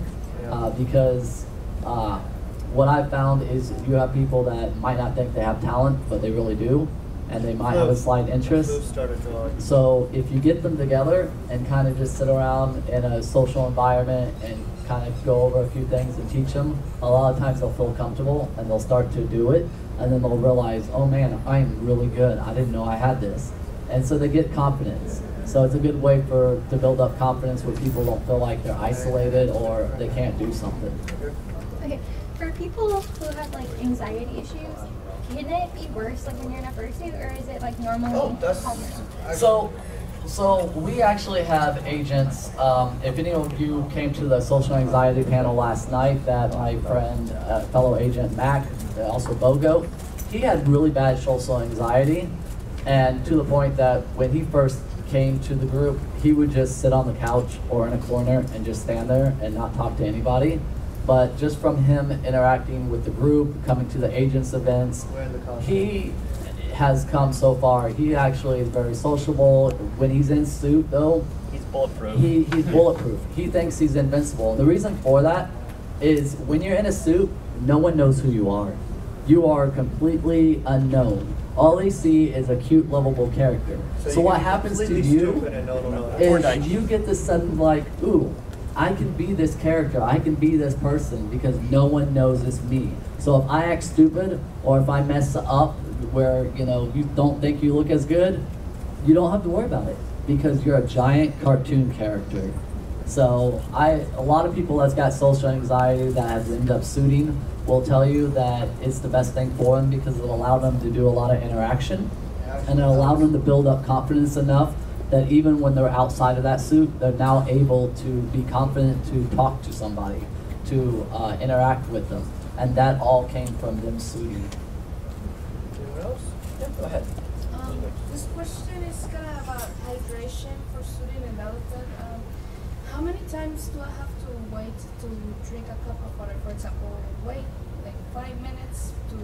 because what I've found is you have people that might not think they have talent, but they really do, and they might have a slight interest. So if you get them together and kind of just sit around in a social environment and kind of go over a few things and teach them, a lot of times they'll feel comfortable and they'll start to do it, and then they'll realize, oh man, I'm really good. I didn't know I had this. And so they get confidence. So it's a good way to build up confidence where people don't feel like they're isolated or they can't do something. Okay, for people who have like anxiety issues, can it be worse like when you're in a fursuit, or is it like normally calmer? So we actually have agents. If any of you came to the social anxiety panel last night, that my friend, fellow agent Mac, also Bogo, he had really bad social anxiety, and to the point that when he first came to the group, he would just sit on the couch or in a corner and just stand there and not talk to anybody. But just from him interacting with the group, coming to the agents events, he has come so far. He actually is very sociable. When he's in suit though, he's bulletproof. He's bulletproof. He thinks he's invincible. And the reason for that is when you're in a suit, no one knows who you are. You are completely unknown. All they see is a cute, lovable character. So what happens to you is you get this sudden like, ooh, I can be this character, I can be this person, because no one knows it's me. So if I act stupid, or if I mess up where you don't think you look as good, you don't have to worry about it, because you're a giant cartoon character. So a lot of people that's got social anxiety that have ended up suiting will tell you that it's the best thing for them, because it'll allow them to do a lot of interaction, and it'll allow them to build up confidence enough that even when they're outside of that suit, they're now able to be confident to talk to somebody, to interact with them. And that all came from them suiting. Anyone else? Yeah, go ahead. This question is kind of about hydration for suiting and elephant. How many times do I have to wait to drink a cup of water? For example, wait like 5 minutes to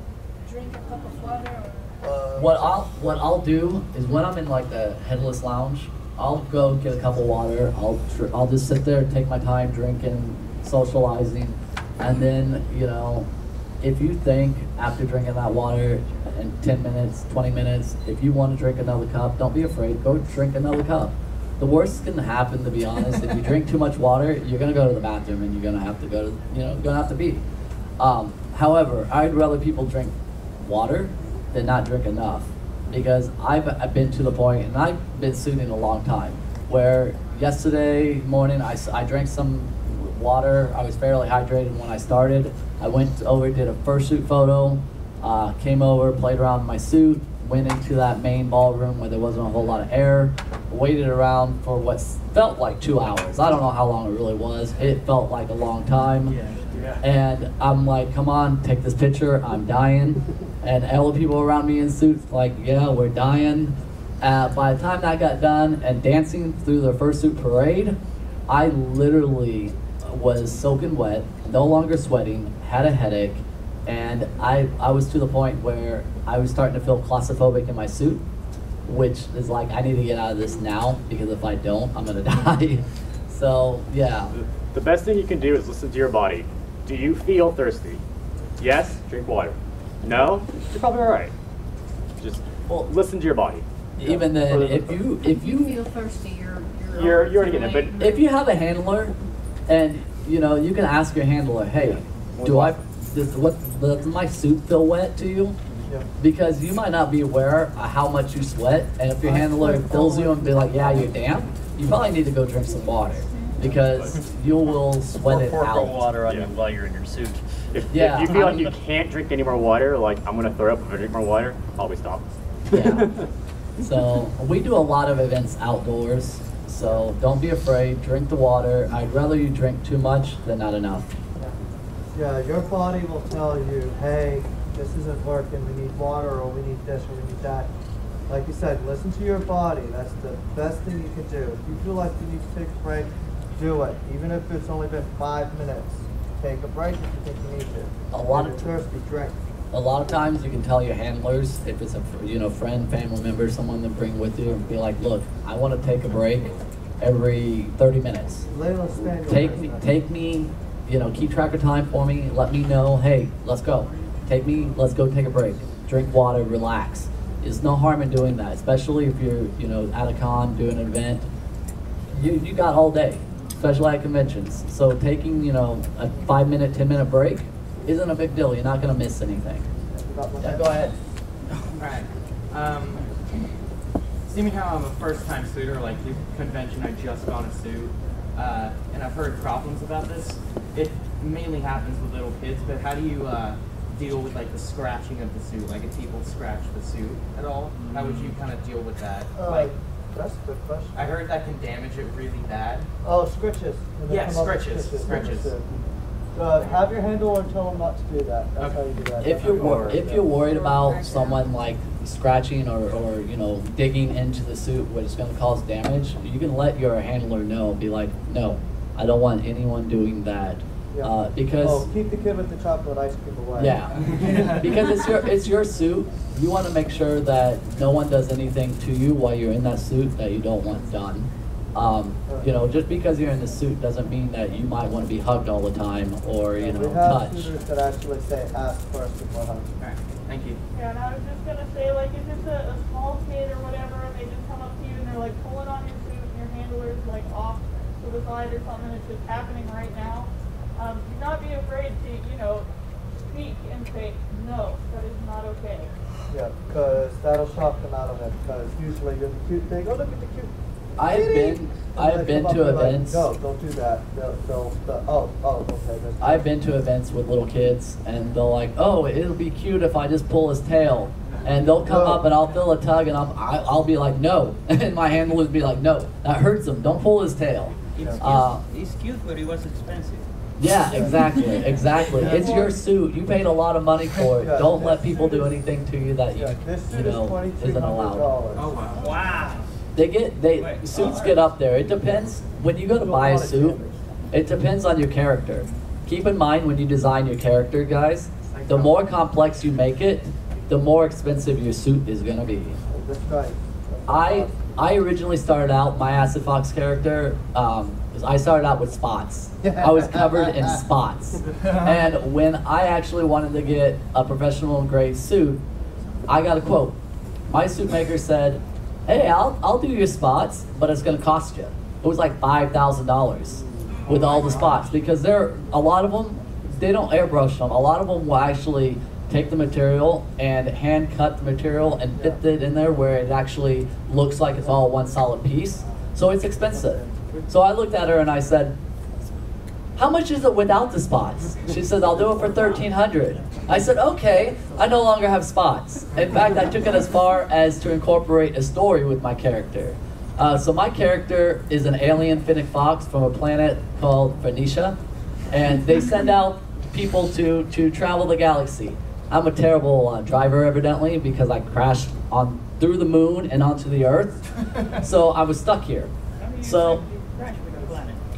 drink a cup of water, or What I'll do is when I'm in like the headless lounge, I'll go get a cup of water. I'll just sit there, take my time drinking, socializing, and then if you think after drinking that water in 10 minutes, 20 minutes, if you want to drink another cup, don't be afraid. Go drink another cup. The worst can happen, to be honest. If you drink too much water, you're gonna go to the bathroom and you're gonna have to go to, you're gonna have to pee. However, I'd rather people drink water than not drink enough, because I've been to the point, and I've been suiting a long time, where yesterday morning I drank some water. I was fairly hydrated when I started. I went over, did a fursuit photo, came over, played around in my suit, went into that main ballroom where there wasn't a whole lot of air, waited around for what felt like 2 hours. I don't know how long it really was. It felt like a long time. Yeah. And I'm like, come on, take this picture, I'm dying. And all the people around me in suits like, yeah, we're dying. By the time that got done and dancing through the fursuit parade, I literally was soaking wet, no longer sweating, had a headache, and I was to the point where I was starting to feel claustrophobic in my suit, which is like, I need to get out of this now, because if I don't, I'm gonna die. So, yeah. The best thing you can do is listen to your body. Do you feel thirsty? Yes, drink water. No, you're probably all right. Just listen to your body. Even then, if you feel thirsty, you're already getting it. But if you have a handler, and you can ask your handler, hey, does my suit feel wet to you? Yeah. Because you might not be aware of how much you sweat, and if your handler fills you and be like, yeah, you're damp, you probably need to go drink some water, because you will sweat it out. Pour water on you while you're in your suit. If you feel like you can't drink any more water, like I'm gonna throw up if I drink more water, probably stop. Yeah. So we do a lot of events outdoors, so don't be afraid, drink the water. I'd rather you drink too much than not enough. Yeah, your body will tell you, hey, this isn't working, we need water, or we need this, or we need that. Like you said, listen to your body. That's the best thing you can do. If you feel like you need to take a break, do it. Even if it's only been 5 minutes, take a break if you think you need to. A lot of thirsty, drink. A lot of times you can tell your handlers, if it's a friend, family member, someone to bring with you, and be like, look, I want to take a break every 30 minutes. Take me, keep track of time for me, let me know, hey, let's go. Let's go take a break. Drink water, relax. There's no harm in doing that, especially if you're, at a con, doing an event. You got all day, especially at conventions. So taking, a 5 minute, 10 minute break isn't a big deal. You're not going to miss anything. Yeah, go ahead. Alright. Seeming how I'm a first-time suitor, like the convention, I just got a suit, and I've heard problems about this. It mainly happens with little kids, but how do you deal with like the scratching of the suit? Like if people scratch the suit at all, how would you kind of deal with that? That's a good question. I heard that can damage it really bad. Oh, scritches. Yeah, scritches. Have your handler tell them not to do that. That's how you do that. If you're worried about someone like scratching or digging into the suit, which is going to cause damage, you can let your handler know. Be like, no, I don't want anyone doing that. Yeah. Because keep the kid with the chocolate ice cream away. Yeah, because it's your suit. You want to make sure that no one does anything to you while you're in that suit that you don't want done. Just because you're in the suit doesn't mean that you might want to be hugged all the time or we have touched. suitors that actually say ask first before hugging. Alright, thank you. Yeah, and I was just gonna say, like, if it's a small kid or whatever, and they just come up to you and they're like pulling on your suit and your handler's like off to the side or something, it's just happening right now. Do not be afraid to, speak and say, no, that is not okay. Yeah, because that'll shock them out of it, because usually you're the cute thing. Oh, look at the cute. I've been to events. Like, no, don't do that. Okay. I've been to events with little kids, and they're like, "Oh, it'll be cute if I just pull his tail." And they'll come up and I'll feel a tug and I'll be like, no. And my handlers be like, no, that hurts him. Don't pull his tail. It's cute, but it was expensive. Yeah, exactly, exactly. It's your suit. You paid a lot of money for it. Don't let people do anything to you that you know isn't allowed. Oh wow. Wow. Suits get up there. It depends. When you go to buy a suit, it depends on your character. Keep in mind when you design your character, guys, the more complex you make it, the more expensive your suit is gonna be. I originally started out my Acid Fox character. I started out with spots. I was covered in spots. And when I actually wanted to get a professional grade suit, I got a quote. My suit maker said, hey, I'll do your spots, but it's gonna cost you. It was like $5,000 with all the spots, because a lot of them, they don't airbrush them. A lot of them will actually take the material and hand cut the material and fit it in there where it actually looks like it's all one solid piece. So it's expensive. So I looked at her and I said, how much is it without the spots? She said, I'll do it for $1,300. I said, okay, I no longer have spots. In fact, I took it as far as to incorporate a story with my character. So my character is an alien Finnic fox from a planet called Furnesia, and they send out people to travel the galaxy. I'm a terrible driver, evidently, because I crashed through the moon and onto the Earth. So I was stuck here. So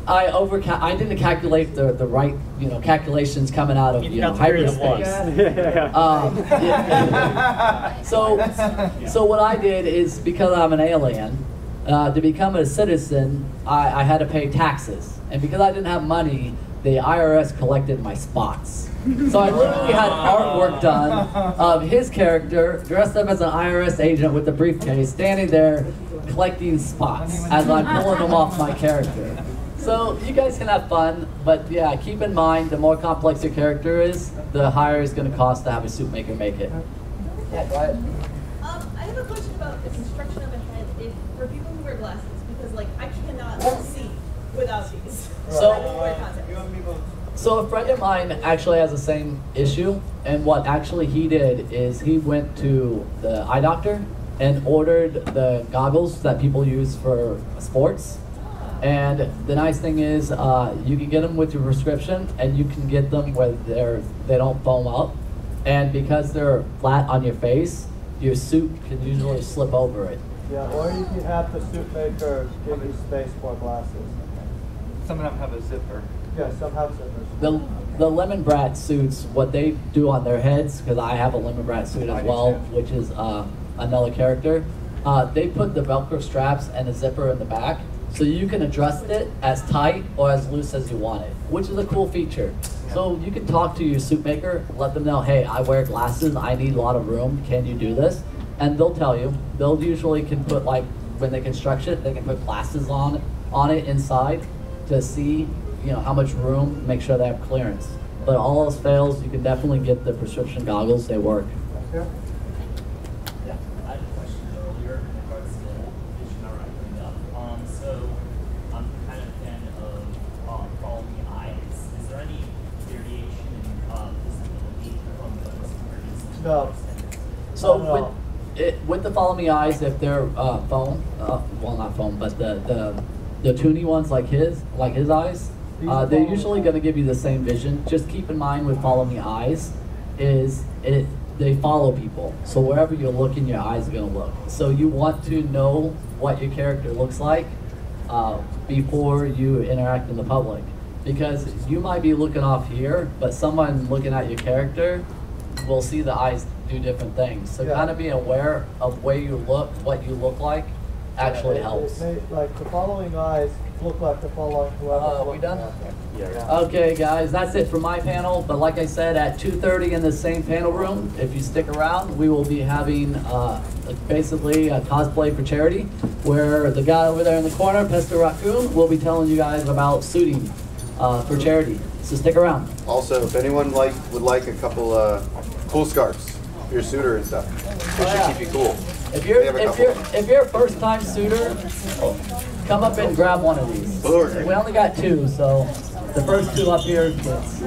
I didn't calculate the right calculations coming out of hyperspace. So what I did is, because I'm an alien, to become a citizen, I had to pay taxes, and because I didn't have money, the IRS collected my spots. So I literally had artwork done of his character dressed up as an IRS agent with a briefcase, standing there collecting spots as I'm pulling them off my character. So you guys can have fun, but yeah, keep in mind, the more complex your character is, the higher it's going to cost to have a suit maker make it. Yeah, go ahead. I have a question about the construction of a head for people who wear glasses, because like I cannot see without these. So a friend of mine actually has the same issue, and what actually he did is he went to the eye doctor and ordered the goggles that people use for sports. And the nice thing is you can get them with your prescription, and you can get them where they don't foam up. And because they're flat on your face, your suit can usually slip over it. Yeah, or you can have the suit maker give you space for glasses. Some of them have a zipper. Yeah, some have zippers. The Lemon Brat suits, what they do on their heads, because I have a Lemon Brat suit as well, which is another character, they put the Velcro straps and a zipper in the back, so you can adjust it as tight or as loose as you want it, which is a cool feature. So you can talk to your suit maker, let them know, hey, I wear glasses, I need a lot of room, can you do this? And they'll tell you. They'll usually can put, like, when they construct it, they can put glasses on it inside to see how much room, make sure they have clearance. But all else fails, you can definitely get the prescription goggles, they work. Yeah, I had a question earlier in regards to vision not wrapping up. So I'm kind of a fan of following the eyes. Is there any variation in visibility from those two? No. So with the Follow Me Eyes, if they're foam, well not foam, but the toony ones like his eyes, they're usually going to give you the same vision. Just keep in mind with Follow Me Eyes they follow people. So wherever you're looking, your eyes are going to look. So you want to know what your character looks like before you interact in the public. Because you might be looking off here, but someone looking at your character will see the eyes do different things. So kind of being aware of where you look, what you look like, actually helps. Like the following eyes look like they're following whoever. We done? Yeah. Okay, guys, that's it for my panel. But like I said, at 2:30 in the same panel room, if you stick around, we will be having basically a cosplay for charity, where the guy over there in the corner, Pester Raccoon, will be telling you guys about suiting for charity. So stick around. Also, if anyone would like a couple cool scarves for your suitor and stuff, they should keep you cool. If you're a first-time suitor, come up and grab one of these. We only got 2, so the first 2 up here, kids.